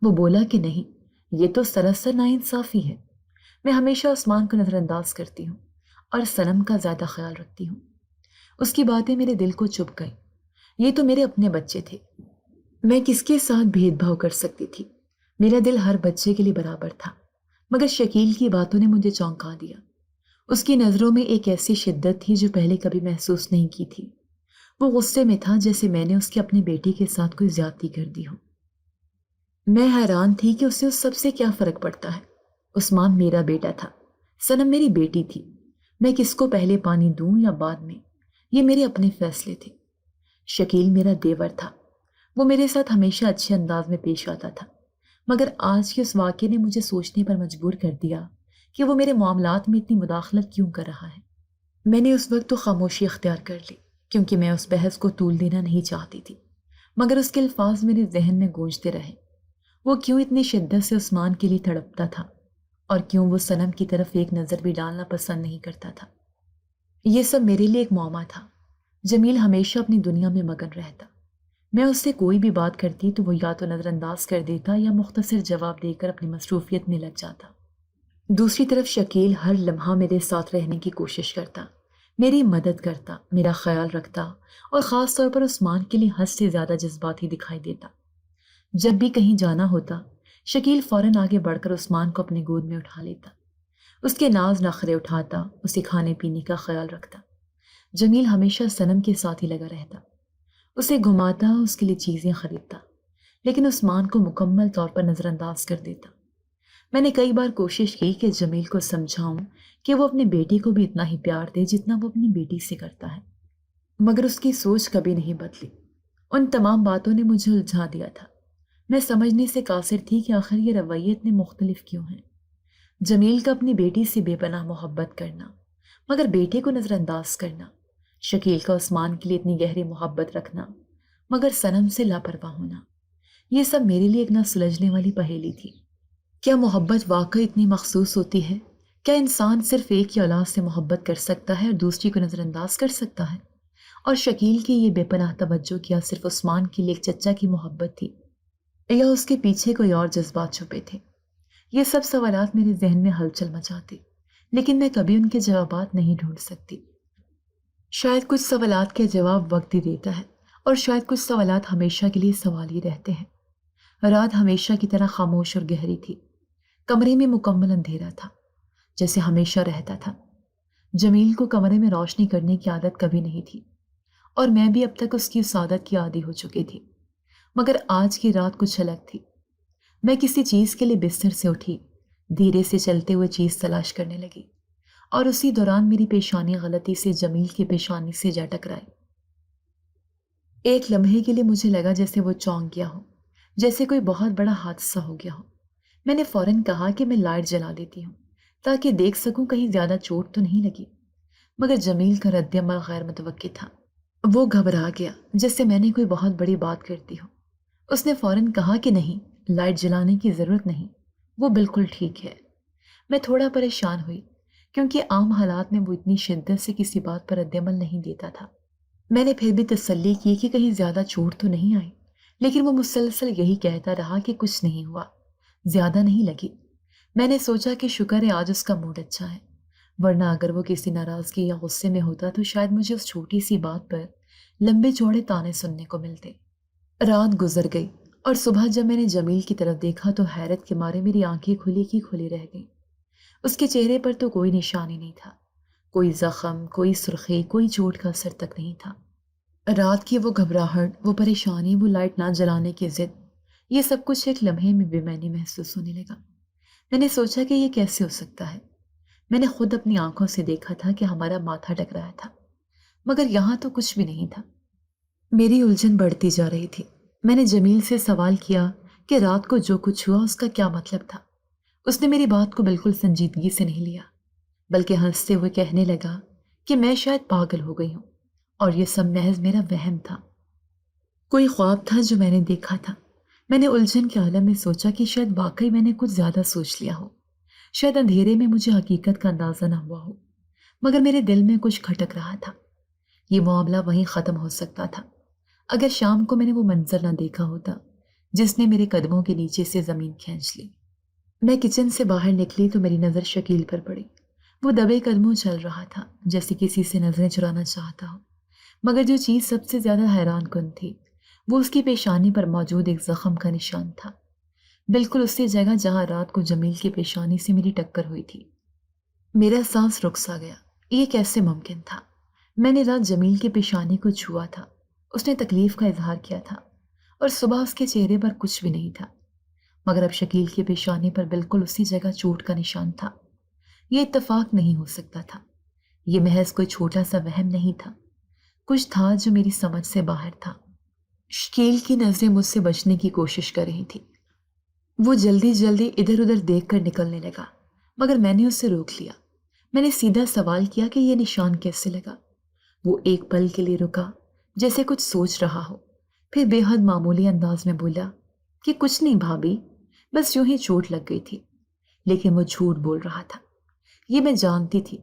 وہ بولا کہ نہیں، یہ تو سراسر ناانصافی ہے۔ میں ہمیشہ عثمان کو نظر انداز کرتی ہوں اور صنم کا زیادہ خیال رکھتی ہوں۔ اس کی باتیں میرے دل کو چبھ گئیں۔ یہ تو میرے اپنے بچے تھے، میں کس کے ساتھ بھید بھاؤ کر سکتی تھی؟ میرا دل ہر بچے کے لیے برابر تھا۔ مگر شکیل کی باتوں نے مجھے چونکا دیا۔ اس کی نظروں میں ایک ایسی شدت تھی جو پہلے کبھی محسوس نہیں کی تھی۔ وہ غصے میں تھا جیسے میں نے اس کے اپنے بیٹے کے ساتھ کوئی زیادتی کر دی ہو۔ میں حیران تھی کہ اسے اس سب سے کیا فرق پڑتا ہے۔ عثمان میرا بیٹا تھا، صنم میری بیٹی تھی۔ میں کس کو پہلے پانی دوں یا بعد میں، یہ میرے اپنے فیصلے تھے۔ شکیل میرا دیور تھا، وہ میرے ساتھ ہمیشہ اچھے انداز میں پیش آتا تھا، مگر آج کے اس واقعے نے مجھے سوچنے پر مجبور کر دیا کہ وہ میرے معاملات میں اتنی مداخلت کیوں کر رہا ہے۔ میں نے اس وقت تو خاموشی اختیار کر لی، کیونکہ میں اس بحث کو طول دینا نہیں چاہتی تھی، مگر اس کے الفاظ میرے ذہن میں گونجتے رہے۔ وہ کیوں اتنی شدت سے عثمان کے لیے تڑپتا تھا، اور کیوں وہ صنم کی طرف ایک نظر بھی ڈالنا پسند نہیں کرتا تھا۔ یہ سب میرے لیے ایک معمہ تھا۔ جمیل ہمیشہ اپنی دنیا میں مگن رہتا۔ میں اس سے کوئی بھی بات کرتی تو وہ یا تو نظر انداز کر دیتا یا مختصر جواب دے کر اپنی مصروفیت میں لگ جاتا۔ دوسری طرف شکیل ہر لمحہ میرے ساتھ رہنے کی کوشش کرتا، میری مدد کرتا، میرا خیال رکھتا، اور خاص طور پر عثمان کے لیے حد سے زیادہ جذباتی دکھائی دیتا۔ جب بھی کہیں جانا ہوتا، شکیل فوراً آگے بڑھ کر عثمان کو اپنے گود میں اٹھا لیتا، اس کے ناز نخرے اٹھاتا، اسے کھانے پینے کا خیال رکھتا۔ جمیل ہمیشہ صنم کے ساتھ ہی لگا رہتا، اسے گھماتا، اس کے لیے چیزیں خریدتا، لیکن عثمان کو مکمل طور پر نظر انداز کر دیتا۔ میں نے کئی بار کوشش کی کہ جمیل کو سمجھاؤں کہ وہ اپنے بیٹی کو بھی اتنا ہی پیار دے جتنا وہ اپنی بیٹی سے کرتا ہے، مگر اس کی سوچ کبھی نہیں بدلی۔ ان تمام باتوں نے مجھے الجھا دیا تھا۔ میں سمجھنے سے قاصر تھی کہ آخر یہ رویے اتنے مختلف کیوں ہیں۔ جمیل کا اپنی بیٹی سے بے پناہ محبت کرنا، مگر بیٹے کو نظر انداز کرنا، شکیل کا عثمان کے لیے اتنی گہری محبت رکھنا، مگر صنم سے لاپرواہ ہونا، یہ سب میرے لیے ایک نہ سلجھنے والی پہیلی تھی۔ کیا محبت واقعی اتنی مخصوص ہوتی ہے؟ کیا انسان صرف ایک ہی اولاد سے محبت کر سکتا ہے اور دوسری کو نظر انداز کر سکتا ہے؟ اور شکیل کی یہ بے پناہ توجہ کیا صرف عثمان کے لیے ایک چچا کی محبت تھی، یا اس کے پیچھے کوئی اور جذبات چھپے تھے؟ یہ سب سوالات میرے ذہن میں ہلچل مچاتے، لیکن میں کبھی ان کے جوابات نہیں ڈھونڈ سکتی۔ شاید کچھ سوالات کے جواب وقت ہی دیتا ہے، اور شاید کچھ سوالات ہمیشہ کے لیے سوال ہی رہتے ہیں۔ رات ہمیشہ کی طرح خاموش اور گہری تھی۔ کمرے میں مکمل اندھیرا تھا، جیسے ہمیشہ رہتا تھا۔ جمیل کو کمرے میں روشنی کرنے کی عادت کبھی نہیں تھی، اور میں بھی اب تک اس کی اس عادت کی عادی ہو چکی تھی، مگر آج کی رات کچھ الگ تھی۔ میں کسی چیز کے لیے بستر سے اٹھی، دھیرے سے چلتے ہوئے چیز تلاش کرنے لگی، اور اسی دوران میری پیشانی غلطی سے جمیل کی پیشانی سے جا ٹکرائی۔ ایک لمحے کے لیے مجھے لگا جیسے وہ چونک گیا ہو، جیسے کوئی بہت بڑا حادثہ ہو گیا ہو۔ میں نے فوراً کہا کہ میں لائٹ جلا دیتی ہوں تاکہ دیکھ سکوں کہیں زیادہ چوٹ تو نہیں لگی، مگر جمیل کا رد عمل غیر متوقع تھا۔ وہ گھبرا گیا جیسے میں نے کوئی بہت بڑی بات کر دی ہو۔ اس نے فوراً کہا کہ نہیں، لائٹ جلانے کی ضرورت نہیں، وہ بالکل ٹھیک ہے۔ میں تھوڑا پریشان ہوئی، کیونکہ عام حالات میں وہ اتنی شدت سے کسی بات پر رد عمل نہیں دیتا تھا۔ میں نے پھر بھی تسلی کی کہ کہیں زیادہ چوٹ تو نہیں آئی، لیکن وہ مسلسل یہی کہتا رہا کہ کچھ نہیں ہوا، زیادہ نہیں لگی۔ میں نے سوچا کہ شکر ہے آج اس کا موڈ اچھا ہے، ورنہ اگر وہ کسی ناراضگی یا غصے میں ہوتا تو شاید مجھے اس چھوٹی سی بات پر لمبے چوڑے تانے سننے کو ملتے۔ رات گزر گئی، اور صبح جب میں نے جمیل کی طرف دیکھا تو حیرت کے مارے میری آنکھیں کھلی کی کھلی رہ گئیں۔ اس کے چہرے پر تو کوئی نشانی نہیں تھا، کوئی زخم، کوئی سرخی، کوئی چوٹ کا اثر تک نہیں تھا۔ رات کی وہ گھبراہٹ، وہ پریشانی، وہ لائٹ نہ جلانے کی ضد، یہ سب کچھ ایک لمحے میں بے معنی محسوس ہونے لگا۔ میں نے سوچا کہ یہ کیسے ہو سکتا ہے؟ میں نے خود اپنی آنکھوں سے دیکھا تھا کہ ہمارا ماتھا ٹکرایا تھا، مگر یہاں تو کچھ بھی نہیں تھا۔ میری الجھن بڑھتی جا رہی تھی۔ میں نے جمیل سے سوال کیا کہ رات کو جو کچھ ہوا اس کا کیا مطلب تھا۔ اس نے میری بات کو بالکل سنجیدگی سے نہیں لیا، بلکہ ہنستے ہوئے کہنے لگا کہ میں شاید پاگل ہو گئی ہوں، اور یہ سب محض میرا وہم تھا۔ کوئی خواب تھا جو میں نے دیکھا تھا۔ میں نے الجھن کے عالم میں سوچا کہ شاید واقعی میں نے کچھ زیادہ سوچ لیا ہو، شاید اندھیرے میں مجھے حقیقت کا اندازہ نہ ہوا ہو، مگر میرے دل میں کچھ کھٹک رہا تھا۔ یہ معاملہ وہیں ختم ہو سکتا تھا اگر شام کو میں نے وہ منظر نہ دیکھا ہوتا جس نے میرے قدموں کے نیچے سے زمین کھینچ لی۔ میں کچن سے باہر نکلی تو میری نظر شکیل پر پڑی۔ وہ دبے قدموں چل رہا تھا جیسے کسی سے نظریں چرانا چاہتا ہو، مگر جو چیز سب سے زیادہ حیران کن تھی وہ اس کی پیشانی پر موجود ایک زخم کا نشان تھا، بالکل اسی جگہ جہاں رات کو جمیل کی پیشانی سے میری ٹکر ہوئی تھی۔ میرا سانس رک سا گیا۔ یہ کیسے ممکن تھا؟ میں نے رات جمیل کی پیشانی کو چھوا تھا، اس نے تکلیف کا اظہار کیا تھا اور صبح اس کے چہرے پر کچھ بھی نہیں تھا، مگر اب شکیل کی پیشانی پر بالکل اسی جگہ چوٹ کا نشان تھا۔ یہ اتفاق نہیں ہو سکتا تھا، یہ محض کوئی چھوٹا سا وہم نہیں تھا، کچھ تھا جو میری سمجھ سے باہر تھا۔ شکیل کی نظریں مجھ سے بچنے کی کوشش کر رہی تھی۔ وہ جلدی جلدی ادھر ادھر دیکھ کر نکلنے لگا، مگر میں نے اسے روک لیا۔ میں نے سیدھا سوال کیا کہ یہ نشان کیسے لگا؟ وہ ایک پل کے لیے رکا جیسے کچھ سوچ رہا ہو، پھر بے حد معمولی انداز میں بولا کہ کچھ نہیں بھابھی، بس یوں ہی چوٹ لگ گئی تھی۔ لیکن وہ جھوٹ بول رہا تھا، یہ میں جانتی تھی۔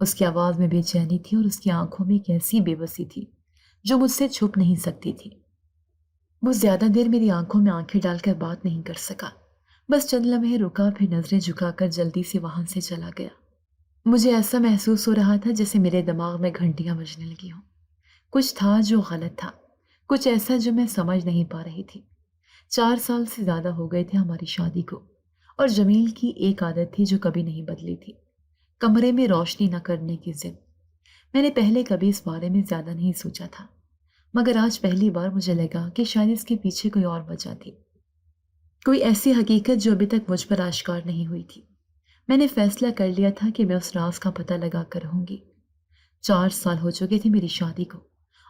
اس کی آواز میں بے چینی تھی اور اس کی آنکھوں میں ایک ایسی بے بسی تھی جو مجھ سے چھپ نہیں سکتی تھی۔ وہ زیادہ دیر میری آنکھوں میں آنکھیں ڈال کر بات نہیں کر سکا، بس چند لمحے رکا، پھر نظریں جھکا کر جلدی سے وہاں سے چلا گیا۔ مجھے ایسا محسوس ہو رہا تھا جیسے میرے دماغ میں گھنٹیاں بجنے لگی ہوں۔ کچھ تھا جو غلط تھا، کچھ ایسا جو میں سمجھ نہیں پا رہی تھی۔ 4 سال سے زیادہ ہو گئے تھے ہماری شادی کو، اور جمیل کی ایک عادت تھی جو کبھی نہیں بدلی تھی، کمرے میں روشنی نہ کرنے کی ضد۔ میں نے پہلے کبھی اس بارے میں زیادہ نہیں سوچا تھا، مگر آج پہلی بار مجھے لگا کہ شاید اس کے پیچھے کوئی اور وجہ تھی، کوئی ایسی حقیقت جو ابھی تک مجھ پر آشکار نہیں ہوئی تھی۔ میں نے فیصلہ کر لیا تھا کہ میں اس راز کا پتہ لگا کر رہوں گی۔ 4 سال ہو چکے تھے میری شادی کو،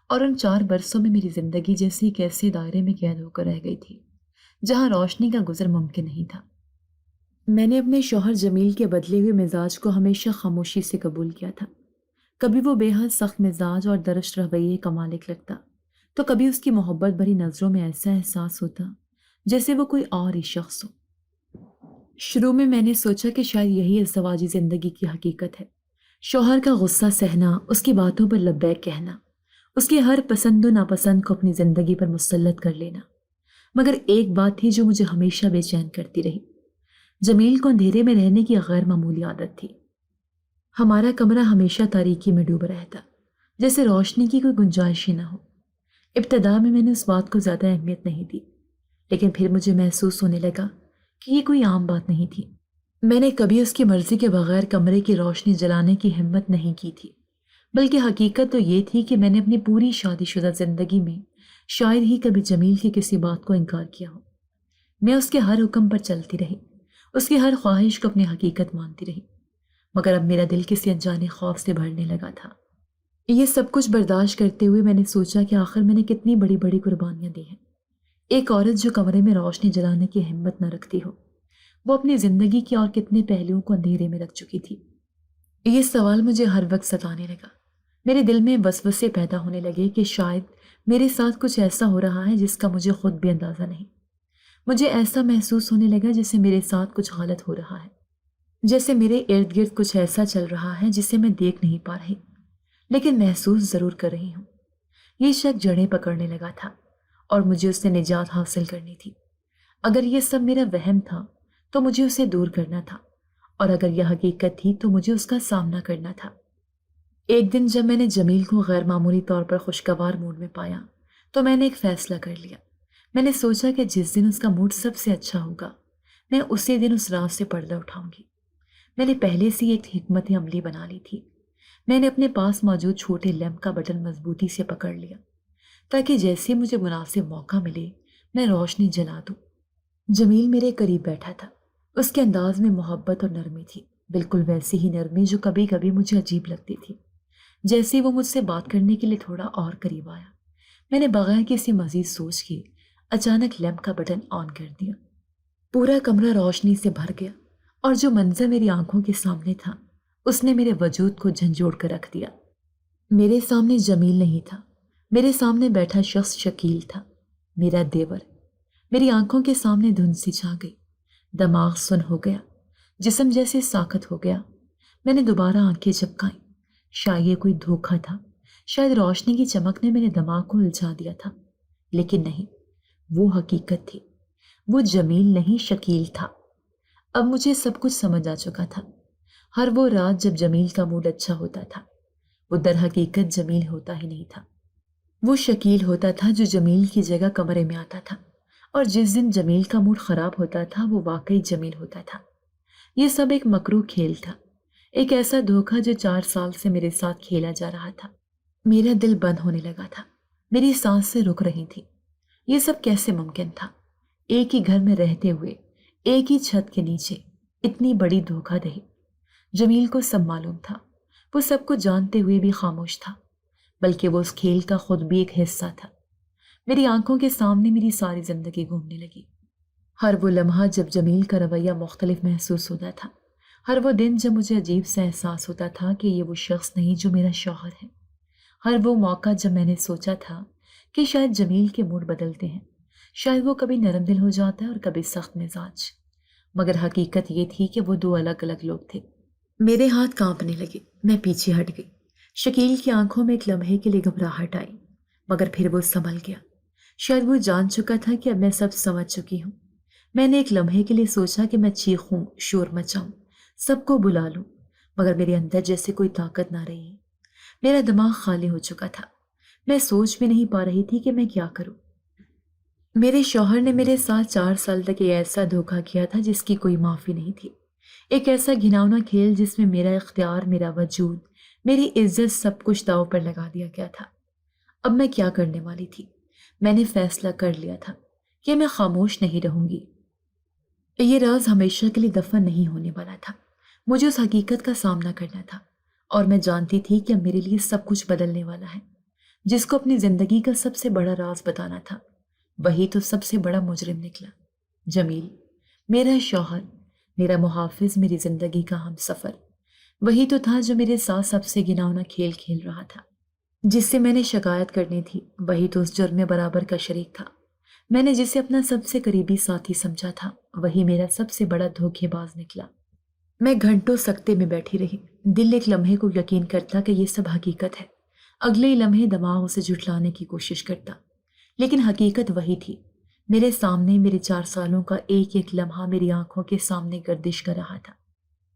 اور ان 4 برسوں میں میری زندگی جیسے ایک ایسے دائرے میں قید ہو کر رہ گئی تھی جہاں روشنی کا گزر ممکن نہیں تھا۔ میں نے اپنے شوہر جمیل کے بدلے ہوئے مزاج کو ہمیشہ خاموشی سے قبول کیا تھا۔ کبھی وہ بے حد سخت مزاج اور درشت رویے کا مالک لگتا، تو کبھی اس کی محبت بھری نظروں میں ایسا احساس ہوتا جیسے وہ کوئی اور ہی شخص ہو۔ شروع میں نے سوچا کہ شاید یہی ازدواجی زندگی کی حقیقت ہے، شوہر کا غصہ سہنا، اس کی باتوں پر لبیک کہنا، اس کی ہر پسند و ناپسند کو اپنی زندگی پر مسلط کر لینا۔ مگر ایک بات تھی جو مجھے ہمیشہ بے چین کرتی رہی۔ جمیل کو اندھیرے میں رہنے کی غیر معمولی عادت تھی۔ ہمارا کمرہ ہمیشہ تاریکی میں ڈوبا رہتا، جیسے روشنی کی کوئی گنجائش ہی نہ ہو۔ ابتدا میں نے اس بات کو زیادہ اہمیت نہیں دی، لیکن پھر مجھے محسوس ہونے لگا کہ یہ کوئی عام بات نہیں تھی۔ میں نے کبھی اس کی مرضی کے بغیر کمرے کی روشنی جلانے کی ہمت نہیں کی تھی، بلکہ حقیقت تو یہ تھی کہ میں نے اپنی پوری شادی شدہ زندگی میں شاید ہی کبھی جمیل کی کسی بات کو انکار کیا ہو۔ میں اس کے ہر حکم پر چلتی رہی، اس کی ہر خواہش کو اپنی حقیقت مانتی رہی، مگر اب میرا دل کسی انجانے خوف سے بھرنے لگا تھا۔ یہ سب کچھ برداشت کرتے ہوئے میں نے سوچا کہ آخر میں نے کتنی بڑی بڑی قربانیاں دی ہیں۔ ایک عورت جو کمرے میں روشنی جلانے کی ہمت نہ رکھتی ہو، وہ اپنی زندگی کے اور کتنے پہلوؤں کو اندھیرے میں رکھ چکی تھی۔ یہ سوال مجھے ہر وقت ستانے لگا۔ میرے دل میں وسوسے پیدا ہونے لگے کہ شاید میرے ساتھ کچھ ایسا ہو رہا ہے جس کا مجھے خود بھی اندازہ نہیں۔ مجھے ایسا محسوس ہونے لگا جیسے میرے ساتھ کچھ غلط ہو رہا ہے، جیسے میرے ارد گرد کچھ ایسا چل رہا ہے جسے میں دیکھ نہیں پا رہی، لیکن محسوس ضرور کر رہی ہوں۔ یہ شک جڑیں پکڑنے لگا تھا اور مجھے اس سے نجات حاصل کرنی تھی۔ اگر یہ سب میرا وہم تھا تو مجھے اسے دور کرنا تھا، اور اگر یہ حقیقت تھی تو مجھے اس کا سامنا کرنا تھا۔ ایک دن جب میں نے جمیل کو غیر معمولی طور پر خوشگوار موڈ میں پایا تو میں نے ایک فیصلہ کر لیا۔ میں نے سوچا کہ جس دن اس کا موڈ سب سے اچھا ہوگا میں اسی دن اس راز سے پردہ اٹھاؤں گی۔ میں نے پہلے سے ایک حکمت عملی بنا لی تھی۔ میں نے اپنے پاس موجود چھوٹے لیمپ کا بٹن مضبوطی سے پکڑ لیا تاکہ جیسے مجھے مناسب موقع ملے میں روشنی جلا دوں۔ جمیل میرے قریب بیٹھا تھا، اس کے انداز میں محبت اور نرمی تھی، بالکل ویسی ہی نرمی جو کبھی کبھی مجھے عجیب لگتی تھی۔ جیسے وہ مجھ سے بات کرنے کے لیے تھوڑا اور قریب آیا، میں نے بغیر کسی مزید سوچ کے اچانک لیمپ کا بٹن آن کر دیا۔ پورا کمرہ روشنی سے بھر گیا، اور جو منظر میری آنکھوں کے سامنے تھا اس نے میرے وجود کو جھنجھوڑ کر رکھ دیا۔ میرے سامنے جمیل نہیں تھا، میرے سامنے بیٹھا شخص شکیل تھا۔ میرا دیور۔ میری آنکھوں کے سامنے دھند سی چھا گئی، دماغ سن ہو گیا، جسم جیسے ساخت ہو گیا۔ میں نے دوبارہ آنکھیں جھپکائیں۔ شاید یہ کوئی دھوکہ تھا، شاید روشنی کی چمک نے میرے دماغ کو الجھا دیا تھا، لیکن نہیں، وہ حقیقت تھی۔ وہ جمیل نہیں، شکیل تھا۔ اب مجھے سب کچھ سمجھ آ چکا تھا۔ ہر وہ رات جب جمیل کا موڈ اچھا ہوتا تھا، وہ در حقیقت جمیل ہوتا ہی نہیں تھا، وہ شکیل ہوتا تھا جو جمیل کی جگہ کمرے میں آتا تھا، اور جس دن جمیل کا موڈ خراب ہوتا تھا وہ واقعی جمیل ہوتا تھا۔ یہ سب ایک مکروہ کھیل تھا، ایک ایسا دھوکہ جو 4 سال سے میرے ساتھ کھیلا جا رہا تھا۔ میرا دل بند ہونے لگا تھا، میری سانسیں رک رہی تھیں۔ یہ سب کیسے ممکن تھا؟ ایک ہی گھر میں رہتے ہوئے، ایک ہی چھت کے نیچے، اتنی بڑی دھوکہ دہی۔ جمیل کو سب معلوم تھا، وہ سب کو جانتے ہوئے بھی خاموش تھا، بلکہ وہ اس کھیل کا خود بھی ایک حصہ تھا۔ میری آنکھوں کے سامنے میری ساری زندگی گھومنے لگی۔ ہر وہ لمحہ جب جمیل کا رویہ مختلف محسوس ہوتا تھا، ہر وہ دن جب مجھے عجیب سا احساس ہوتا تھا کہ یہ وہ شخص نہیں جو میرا شوہر ہے، ہر وہ موقع جب میں نے سوچا تھا کہ شاید جمیل کے موڈ بدلتے ہیں، شاید وہ کبھی نرم دل ہو جاتا ہے اور کبھی سخت مزاج، مگر حقیقت یہ تھی کہ وہ 2 الگ الگ لوگ تھے۔ میرے ہاتھ کانپنے لگے، میں پیچھے ہٹ گئی۔ شکیل کی آنکھوں میں ایک لمحے کے لیے گھبراہٹ آئی، مگر پھر وہ سنبھل گیا۔ شاید وہ جان چکا تھا کہ اب میں سب سمجھ چکی ہوں۔ میں نے ایک لمحے کے لیے سوچا کہ میں چیخوں، شور مچاؤں، سب کو بلا لوں، مگر میرے اندر جیسے کوئی طاقت نہ رہی۔ میرا دماغ خالی ہو چکا تھا، میں سوچ بھی نہیں پا رہی تھی کہ میں کیا کروں۔ میرے شوہر نے میرے ساتھ 4 سال تک ایک ایسا دھوکہ کیا تھا جس کی کوئی معافی نہیں تھی، ایک ایسا گھناؤنا کھیل جس میں میرا اختیار، میرا وجود، میری عزت، سب کچھ داؤ پر لگا دیا گیا تھا۔ اب میں کیا کرنے والی تھی؟ میں نے فیصلہ کر لیا تھا کہ میں خاموش نہیں رہوں گی۔ یہ راز ہمیشہ کے لیے دفن نہیں ہونے والا تھا، مجھے اس حقیقت کا سامنا کرنا تھا، اور میں جانتی تھی کہ اب میرے لیے سب کچھ بدلنے والا ہے۔ جس کو اپنی زندگی کا سب سے بڑا راز بتانا تھا، وہی تو سب سے بڑا مجرم نکلا۔ جمیل، میرا شوہر، میرا محافظ، میری زندگی کا ہم سفر، وہی تو تھا جو میرے ساتھ سب سے گھناؤنا کھیل کھیل رہا تھا۔ جس سے میں نے شکایت کرنی تھی، وہی تو اس جرم میں برابر کا شریک تھا۔ میں نے جسے اپنا سب سے قریبی ساتھی سمجھا تھا، وہی میرا سب سے بڑا دھوکے باز نکلا۔ میں گھنٹوں سکتے میں بیٹھی رہی، دل ایک لمحے کو یقین کرتا کہ یہ سب حقیقت ہے، اگلے ہی لمحے دماغ اسے جھٹلانے کی کوشش کرتا، لیکن حقیقت وہی تھی۔ میرے سامنے میرے 4 سالوں کا ایک ایک لمحہ میری آنکھوں کے سامنے گردش کر رہا تھا۔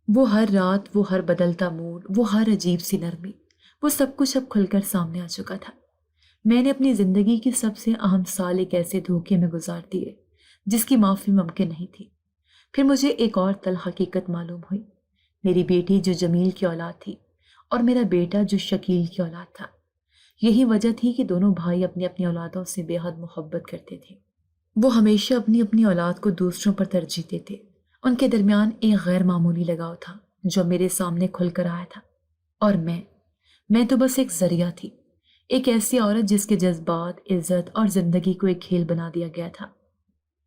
وہ ہر رات، وہ ہر بدلتا موڈ، وہ ہر عجیب سی نرمی، وہ سب کچھ اب کھل کر سامنے آ چکا تھا۔ میں نے اپنی زندگی کے سب سے اہم سال ایک ایسے دھوکے میں گزار دیے جس کی معافی ممکن نہیں تھی۔ پھر مجھے ایک اور تلخ حقیقت معلوم ہوئی۔ میری بیٹی جو جمیل کی اولاد تھی، اور میرا بیٹا جو شکیل کی اولاد تھا، یہی وجہ تھی کہ دونوں بھائی اپنی اپنی اولادوں سے بے حد محبت کرتے تھے۔ وہ ہمیشہ اپنی اپنی اولاد کو دوسروں پر ترجیح دیتے۔ ان کے درمیان ایک غیر معمولی لگاؤ تھا جو میرے سامنے کھل کر آیا تھا، اور میں تو بس ایک ذریعہ تھی، ایک ایسی عورت جس کے جذبات، عزت اور زندگی کو ایک کھیل بنا دیا گیا تھا۔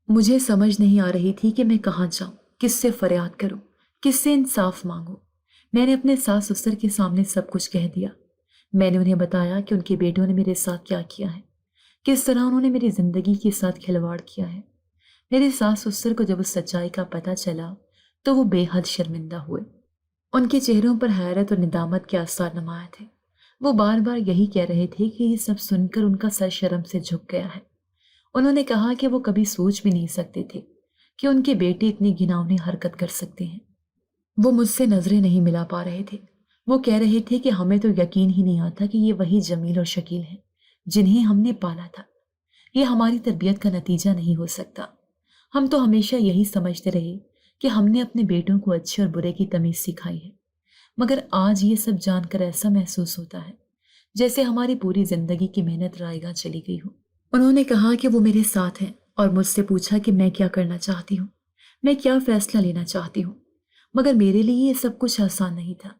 مجھے سمجھ نہیں آ رہی تھی کہ میں کہاں جاؤں، کس سے فریاد کروں، کس سے انصاف مانگوں۔ میں نے اپنے ساس سسر کے سامنے سب کچھ کہہ دیا۔ میں نے انہیں بتایا کہ ان کے بیٹوں نے میرے ساتھ کیا کیا ہے، کس طرح انہوں نے میری زندگی کے ساتھ کھلواڑ کیا ہے۔ میرے ساس سسر کو جب اس سچائی کا پتہ چلا تو وہ بے حد شرمندہ ہوئے۔ ان کے چہروں پر حیرت اور ندامت کے آثار نمایاں تھے۔ وہ بار بار یہی کہہ رہے تھے کہ یہ سب سن کر ان کا سر شرم سے جھک گیا ہے۔ انہوں نے کہا کہ وہ کبھی سوچ بھی نہیں سکتے تھے کہ ان کے بیٹے اتنی گھناؤنی حرکت کر سکتے ہیں۔ وہ مجھ سے نظریں نہیں ملا پا رہے تھے۔ وہ کہہ رہے تھے کہ ہمیں تو یقین ہی نہیں آتا کہ یہ وہی جمیل اور شکیل ہیں جنہیں ہم نے پالا تھا۔ یہ ہماری تربیت کا نتیجہ نہیں ہو سکتا۔ ہم تو ہمیشہ یہی سمجھتے رہے کہ ہم نے اپنے بیٹوں کو اچھے اور برے کی تمیز سکھائی ہے، مگر آج یہ سب جان کر ایسا محسوس ہوتا ہے جیسے ہماری پوری زندگی کی محنت رائے گاہ چلی گئی ہو۔ انہوں نے کہا کہ وہ میرے ساتھ ہیں، اور مجھ سے پوچھا کہ میں کیا کرنا چاہتی ہوں، میں کیا فیصلہ لینا چاہتی ہوں۔ مگر میرے لیے یہ سب کچھ آسان نہیں تھا۔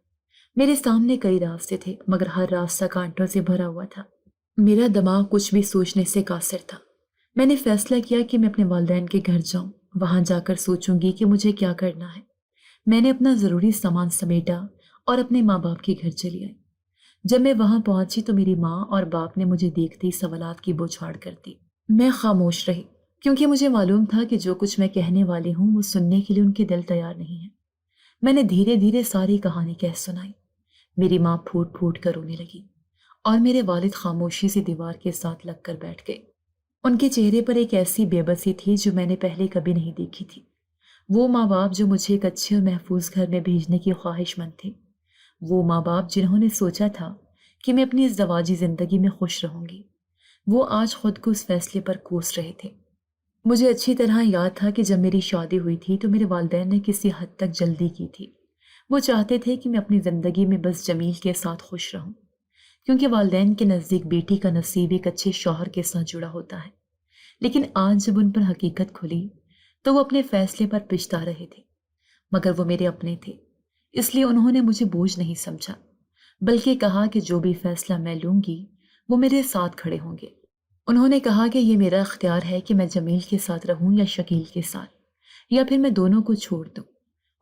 میرے سامنے کئی راستے تھے، مگر ہر راستہ کانٹوں سے بھرا ہوا تھا۔ میرا دماغ کچھ بھی سوچنے سے قاصر تھا۔ میں نے فیصلہ کیا کہ میں اپنے والدین کے گھر جاؤں، وہاں جا کر سوچوں گی کہ مجھے کیا کرنا ہے۔ میں نے اپنا ضروری سامان سمیٹا اور اپنے ماں باپ کے گھر چلی آئی۔ جب میں وہاں پہنچی تو میری ماں اور باپ نے مجھے دیکھتے ہی سوالات کی بوچھاڑ کر دی۔ میں خاموش رہی کیونکہ مجھے معلوم تھا کہ جو کچھ میں کہنے والی ہوں وہ سننے کے لیے ان کے دل تیار نہیں ہیں۔ میں نے دھیرے دھیرے ساری کہانی کہہ سنائی۔ میری ماں پھوٹ پھوٹ کر رونے لگی اور میرے والد خاموشی سے دیوار کے ساتھ لگ کر بیٹھ گئے۔ ان کے چہرے پر ایک ایسی بے بسی تھی جو میں نے پہلے کبھی نہیں دیکھی تھی۔ وہ ماں باپ جو مجھے ایک اچھے اور محفوظ گھر میں بھیجنے کی خواہش مند تھے، وہ ماں باپ جنہوں نے سوچا تھا کہ میں اپنی اس زواجی زندگی میں خوش رہوں گی، وہ آج خود کو اس فیصلے پر کوس رہے تھے۔ مجھے اچھی طرح یاد تھا کہ جب میری شادی ہوئی تھی تو میرے والدین نے کسی حد تک جلدی کی تھی۔ وہ چاہتے تھے کہ میں اپنی زندگی میں بس جمیل کے ساتھ خوش رہوں، کیونکہ والدین کے نزدیک بیٹی کا نصیب ایک اچھے شوہر کے ساتھ جڑا ہوتا ہے۔ لیکن آج جب ان پر حقیقت کھلی تو وہ اپنے فیصلے پر پچھتا رہے تھے، مگر وہ میرے اپنے تھے، اس لیے انہوں نے مجھے بوجھ نہیں سمجھا، بلکہ کہا کہ جو بھی فیصلہ میں لوں گی وہ میرے ساتھ کھڑے ہوں گے۔ انہوں نے کہا کہ یہ میرا اختیار ہے کہ میں جمیل کے ساتھ رہوں یا شکیل کے ساتھ، یا پھر میں دونوں کو چھوڑ دوں۔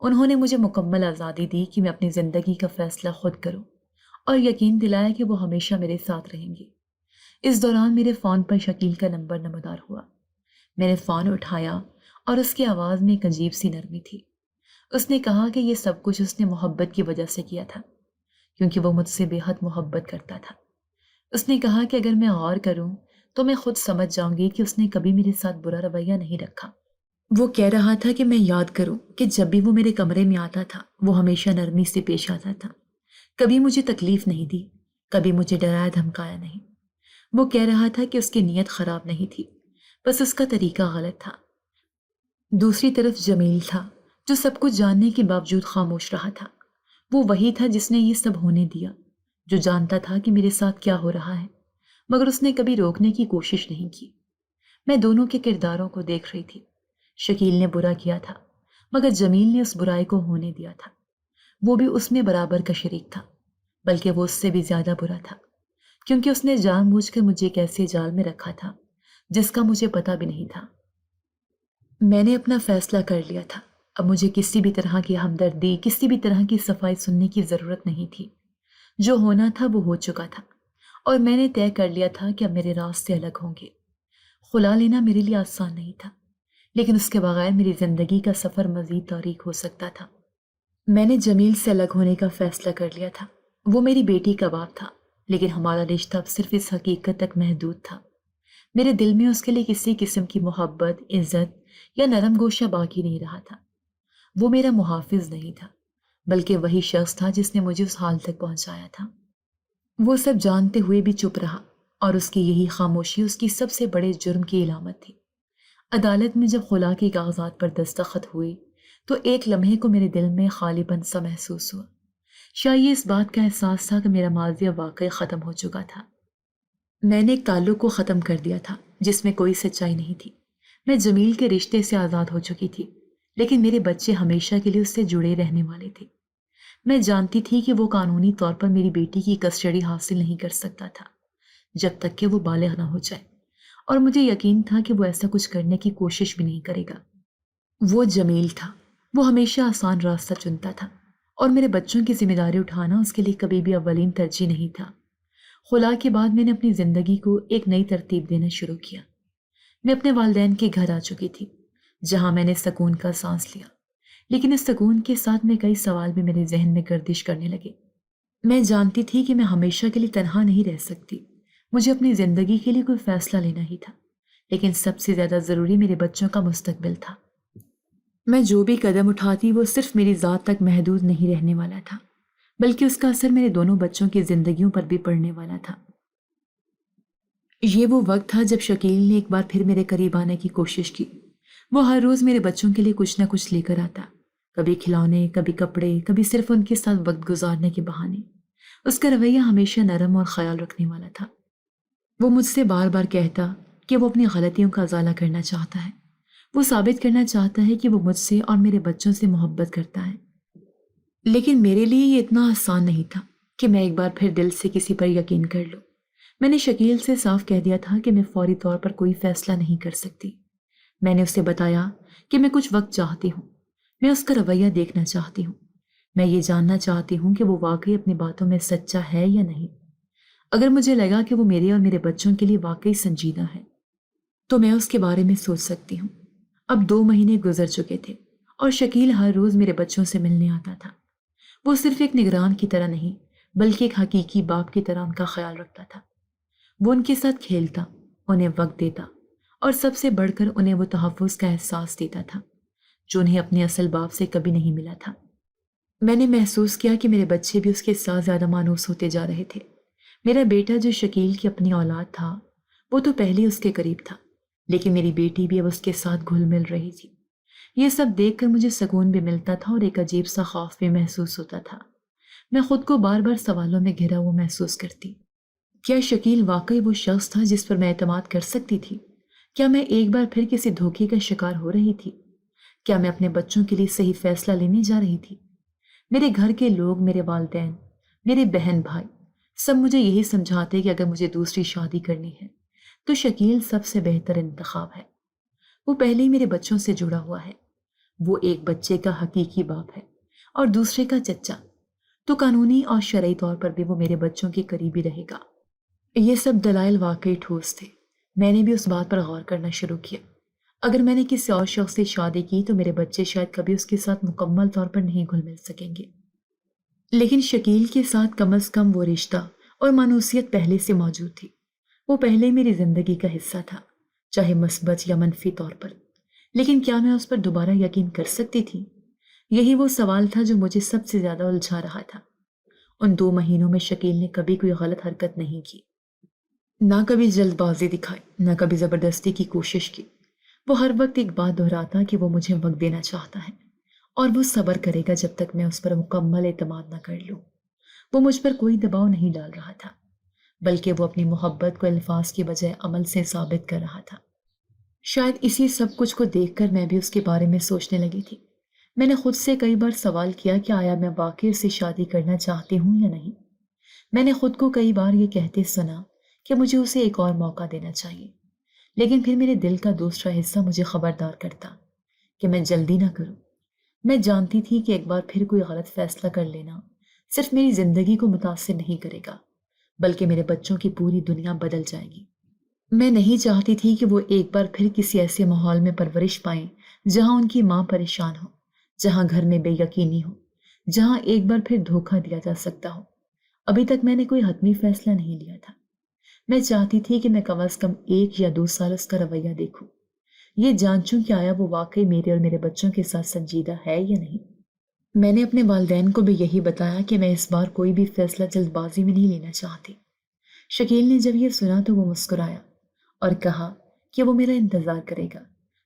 انہوں نے مجھے مکمل آزادی دی کہ میں اپنی زندگی کا فیصلہ خود کروں، اور یقین دلایا کہ وہ ہمیشہ میرے ساتھ رہیں گے۔ اس دوران میرے فون پر شکیل کا نمبر نمودار ہوا۔ میں نے فون اٹھایا اور اس کی آواز میں ایک عجیب سی نرمی تھی۔ اس نے کہا کہ یہ سب کچھ اس نے محبت کی وجہ سے کیا تھا، کیونکہ وہ مجھ سے بے حد محبت کرتا تھا۔ اس نے کہا کہ اگر میں غور کروں تو میں خود سمجھ جاؤں گی کہ اس نے کبھی میرے ساتھ برا رویہ نہیں رکھا۔ وہ کہہ رہا تھا کہ میں یاد کروں کہ جب بھی وہ میرے کمرے میں آتا تھا وہ ہمیشہ نرمی سے پیش آتا تھا، کبھی مجھے تکلیف نہیں دی، کبھی مجھے ڈرایا دھمکایا نہیں۔ وہ کہہ رہا تھا کہ اس کی نیت خراب نہیں تھی، بس اس کا طریقہ غلط تھا۔ دوسری طرف جمیل تھا جو سب کچھ جاننے کے باوجود خاموش رہا تھا۔ وہ وہی تھا جس نے یہ سب ہونے دیا، جو جانتا تھا کہ میرے ساتھ کیا ہو رہا ہے، مگر اس نے کبھی روکنے کی کوشش نہیں کی۔ میں دونوں کے کرداروں کو دیکھ رہی تھی۔ شکیل نے برا کیا تھا، مگر جمیل نے اس برائی کو ہونے دیا تھا۔ وہ بھی اس میں برابر کا شریک تھا، بلکہ وہ اس سے بھی زیادہ برا تھا، کیونکہ اس نے جان بوجھ کر مجھے ایک ایسے جال میں رکھا تھا جس کا مجھے پتہ بھی نہیں تھا۔ میں نے اپنا فیصلہ کر لیا تھا۔ اب مجھے کسی بھی طرح کی ہمدردی، کسی بھی طرح کی صفائی سننے کی ضرورت نہیں تھی۔ جو ہونا تھا وہ ہو چکا تھا، اور میں نے طے کر لیا تھا کہ اب میرے راستے الگ ہوں گے۔ خلا لینا میرے لیے آسان نہیں تھا، لیکن اس کے بغیر میری زندگی کا سفر مزید تاریک ہو سکتا تھا۔ میں نے جمیل سے الگ ہونے کا فیصلہ کر لیا تھا۔ وہ میری بیٹی کا باپ تھا، لیکن ہمارا رشتہ اب صرف اس حقیقت تک محدود تھا۔ میرے دل میں اس کے لیے کسی قسم کی محبت، عزت یا نرم گوشہ باقی نہیں رہا تھا۔ وہ میرا محافظ نہیں تھا، بلکہ وہی شخص تھا جس نے مجھے اس حال تک پہنچایا تھا۔ وہ سب جانتے ہوئے بھی چپ رہا، اور اس کی یہی خاموشی اس کی سب سے بڑے جرم کی علامت تھی۔ عدالت میں جب خلا کے کاغذات پر دستخط ہوئے تو ایک لمحے کو میرے دل میں خالی پن سا محسوس ہوا۔ شاید یہ اس بات کا احساس تھا کہ میرا ماضی اب واقعی ختم ہو چکا تھا۔ میں نے ایک تعلق کو ختم کر دیا تھا جس میں کوئی سچائی نہیں تھی۔ میں جمیل کے رشتے سے آزاد ہو چکی تھی، لیکن میرے بچے ہمیشہ کے لیے اس سے جڑے رہنے والے تھے۔ میں جانتی تھی کہ وہ قانونی طور پر میری بیٹی کی کسٹڈی حاصل نہیں کر سکتا تھا جب تک کہ وہ بالغ نہ ہو جائے، اور مجھے یقین تھا کہ وہ ایسا کچھ کرنے کی کوشش بھی نہیں کرے گا۔ وہ جمیل تھا، وہ ہمیشہ آسان راستہ چنتا تھا، اور میرے بچوں کی ذمہ داری اٹھانا اس کے لیے کبھی بھی اولین ترجیح نہیں تھا۔ خلا کے بعد میں نے اپنی زندگی کو ایک نئی ترتیب دینا شروع کیا۔ میں اپنے والدین کے گھر آ چکی تھی، جہاں میں نے سکون کا سانس لیا، لیکن اس سکون کے ساتھ میں کئی سوال بھی میرے ذہن میں گردش کرنے لگے۔ میں جانتی تھی کہ میں ہمیشہ کے لیے تنہا نہیں رہ سکتی، مجھے اپنی زندگی کے لیے کوئی فیصلہ لینا ہی تھا، لیکن سب سے زیادہ ضروری میرے بچوں کا مستقبل تھا۔ میں جو بھی قدم اٹھاتی وہ صرف میری ذات تک محدود نہیں رہنے والا تھا، بلکہ اس کا اثر میرے دونوں بچوں کی زندگیوں پر بھی پڑنے والا تھا۔ یہ وہ وقت تھا جب شکیل نے ایک بار پھر میرے قریب آنے کی کوشش کی۔ وہ ہر روز میرے بچوں کے لیے کچھ نہ کچھ لے کر آتا، کبھی کھلونے، کبھی کپڑے، کبھی صرف ان کے ساتھ وقت گزارنے کے بہانے۔ اس کا رویہ ہمیشہ نرم اور خیال رکھنے والا تھا۔ وہ مجھ سے بار بار کہتا کہ وہ اپنی غلطیوں کا ازالہ کرنا چاہتا ہے، وہ ثابت کرنا چاہتا ہے کہ وہ مجھ سے اور میرے بچوں سے محبت کرتا ہے۔ لیکن میرے لیے یہ اتنا آسان نہیں تھا کہ میں ایک بار پھر دل سے کسی پر یقین کر لوں۔ میں نے شکیل سے صاف کہہ دیا تھا کہ میں فوری طور پر کوئی فیصلہ نہیں کر سکتی۔ میں نے اسے بتایا کہ میں کچھ وقت چاہتی ہوں، میں اس کا رویہ دیکھنا چاہتی ہوں، میں یہ جاننا چاہتی ہوں کہ وہ واقعی اپنی باتوں میں سچا ہے یا نہیں۔ اگر مجھے لگا کہ وہ میرے اور میرے بچوں کے لیے واقعی سنجیدہ ہے تو میں اس کے بارے میں سوچ سکتی ہوں۔ اب 2 مہینے گزر چکے تھے اور شکیل ہر روز میرے بچوں سے ملنے آتا تھا۔ وہ صرف ایک نگران کی طرح نہیں بلکہ ایک حقیقی باپ کی طرح ان کا خیال رکھتا تھا۔ وہ ان کے ساتھ کھیلتا، انہیں وقت دیتا اور سب سے بڑھ کر انہیں وہ تحفظ کا احساس دیتا تھا جو انہیں اپنے اصل باپ سے کبھی نہیں ملا تھا۔ میں نے محسوس کیا کہ میرے بچے بھی اس کے ساتھ زیادہ مانوس ہوتے جا رہے تھے۔ میرا بیٹا جو شکیل کی اپنی اولاد تھا وہ تو پہلے اس کے قریب تھا، لیکن میری بیٹی بھی اب اس کے ساتھ گھل مل رہی تھی۔ یہ سب دیکھ کر مجھے سکون بھی ملتا تھا اور ایک عجیب سا خوف بھی محسوس ہوتا تھا۔ میں خود کو بار بار سوالوں میں گھرا ہوا محسوس کرتی۔ کیا شکیل واقعی وہ شخص تھا جس پر میں اعتماد کر سکتی تھی؟ کیا میں ایک بار پھر کسی دھوکے کا شکار ہو رہی تھی؟ کیا میں اپنے بچوں کے لیے صحیح فیصلہ لینے جا رہی تھی؟ میرے گھر کے لوگ، میرے والدین، میرے بہن بھائی، سب مجھے یہی سمجھاتے کہ اگر مجھے دوسری شادی کرنی ہے تو شکیل سب سے بہتر انتخاب ہے۔ وہ پہلے ہی میرے بچوں سے جڑا ہوا ہے، وہ ایک بچے کا حقیقی باپ ہے اور دوسرے کا چچا، تو قانونی اور شرعی طور پر بھی وہ میرے بچوں کے قریبی رہے گا۔ یہ سب دلائل واقعی ٹھوس تھے۔ میں نے بھی اس بات پر غور کرنا شروع کیا۔ اگر میں نے کسی اور شخص سے شادی کی تو میرے بچے شاید کبھی اس کے ساتھ مکمل طور پر نہیں گھل مل سکیں گے، لیکن شکیل کے ساتھ کم از کم وہ رشتہ اور مانوسیت پہلے سے موجود تھی۔ وہ پہلے میری زندگی کا حصہ تھا، چاہے مثبت یا منفی طور پر، لیکن کیا میں اس پر دوبارہ یقین کر سکتی تھی؟ یہی وہ سوال تھا جو مجھے سب سے زیادہ الجھا رہا تھا۔ ان 2 مہینوں میں شکیل نے کبھی کوئی غلط حرکت نہیں کی، نہ کبھی جلد بازی دکھائی، نہ کبھی زبردستی کی کوشش کی۔ وہ ہر وقت ایک بات دہراتا کہ وہ مجھے وقت دینا چاہتا ہے اور وہ صبر کرے گا جب تک میں اس پر مکمل اعتماد نہ کر لوں۔ وہ مجھ پر کوئی دباؤ نہیں ڈال رہا تھا، بلکہ وہ اپنی محبت کو الفاظ کی بجائے عمل سے ثابت کر رہا تھا۔ شاید اسی سب کچھ کو دیکھ کر میں بھی اس کے بارے میں سوچنے لگی تھی۔ میں نے خود سے کئی بار سوال کیا کہ آیا میں واقعی اسے شادی کرنا چاہتی ہوں یا نہیں۔ میں نے خود کو کئی بار یہ کہتے سنا کہ مجھے اسے ایک اور موقع دینا چاہیے، لیکن پھر میرے دل کا دوسرا حصہ مجھے خبردار کرتا کہ میں جلدی نہ کروں۔ میں جانتی تھی کہ ایک بار پھر کوئی غلط فیصلہ کر لینا صرف میری زندگی کو متاثر نہیں کرے گا، بلکہ میرے بچوں کی پوری دنیا بدل جائے گی۔ میں نہیں چاہتی تھی کہ وہ ایک بار پھر کسی ایسے ماحول میں پرورش پائیں جہاں ان کی ماں پریشان ہو، جہاں گھر میں بے یقینی ہو، جہاں ایک بار پھر دھوکہ دیا جا سکتا ہو۔ ابھی تک میں نے کوئی حتمی فیصلہ نہیں لیا تھا۔ میں چاہتی تھی کہ میں کم از کم 1 یا 2 سال اس کا رویہ دیکھوں، یہ جانچوں کہ آیا وہ واقعی میرے اور میرے بچوں کے ساتھ سنجیدہ ہے یا نہیں۔ میں نے اپنے والدین کو بھی یہی بتایا کہ میں اس بار کوئی بھی فیصلہ جلد بازی میں نہیں لینا چاہتی۔ شکیل نے جب یہ سنا تو وہ مسکرایا اور کہا کہ وہ میرا انتظار کرے گا،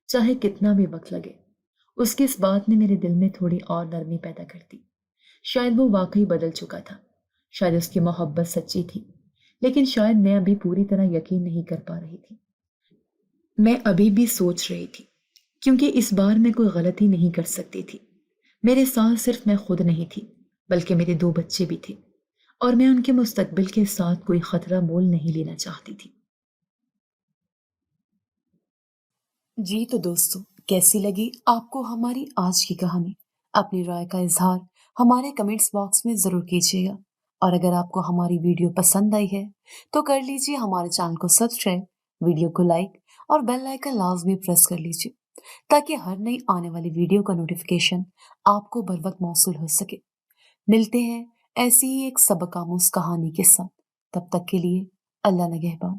چاہے کتنا بھی وقت لگے۔ اس کی اس بات نے میرے دل میں تھوڑی اور نرمی پیدا کر دی۔ شاید وہ واقعی بدل چکا تھا، شاید اس کی محبت سچی تھی، لیکن شاید میں ابھی پوری طرح یقین نہیں کر پا رہی تھی۔ میں ابھی بھی سوچ رہی تھی، کیونکہ اس بار میں کوئی غلطی نہیں کر سکتی تھی۔ میرے ساتھ صرف میں خود نہیں تھی، بلکہ میرے 2 بچے بھی تھے، اور میں ان کے مستقبل کے ساتھ کوئی خطرہ مول نہیں لینا چاہتی تھی۔ جی تو دوستو، کیسی لگی آپ کو ہماری آج کی کہانی؟ اپنی رائے کا اظہار ہمارے کمنٹس باکس میں ضرور کیجیے گا، اور اگر آپ کو ہماری ویڈیو پسند آئی ہے تو کر لیجیے ہمارے چینل کو سبسکرائب، ویڈیو کو لائک اور بیل آئیکن لازمی پریس کر لیجیے تاکہ ہر نئی آنے والی ویڈیو کا نوٹیفیکیشن آپ کو بر وقت موصول ہو سکے۔ ملتے ہیں ایسی ہی ایک سبق آموز کہانی کے ساتھ، تب تک کے لیے اللہ نگہبان۔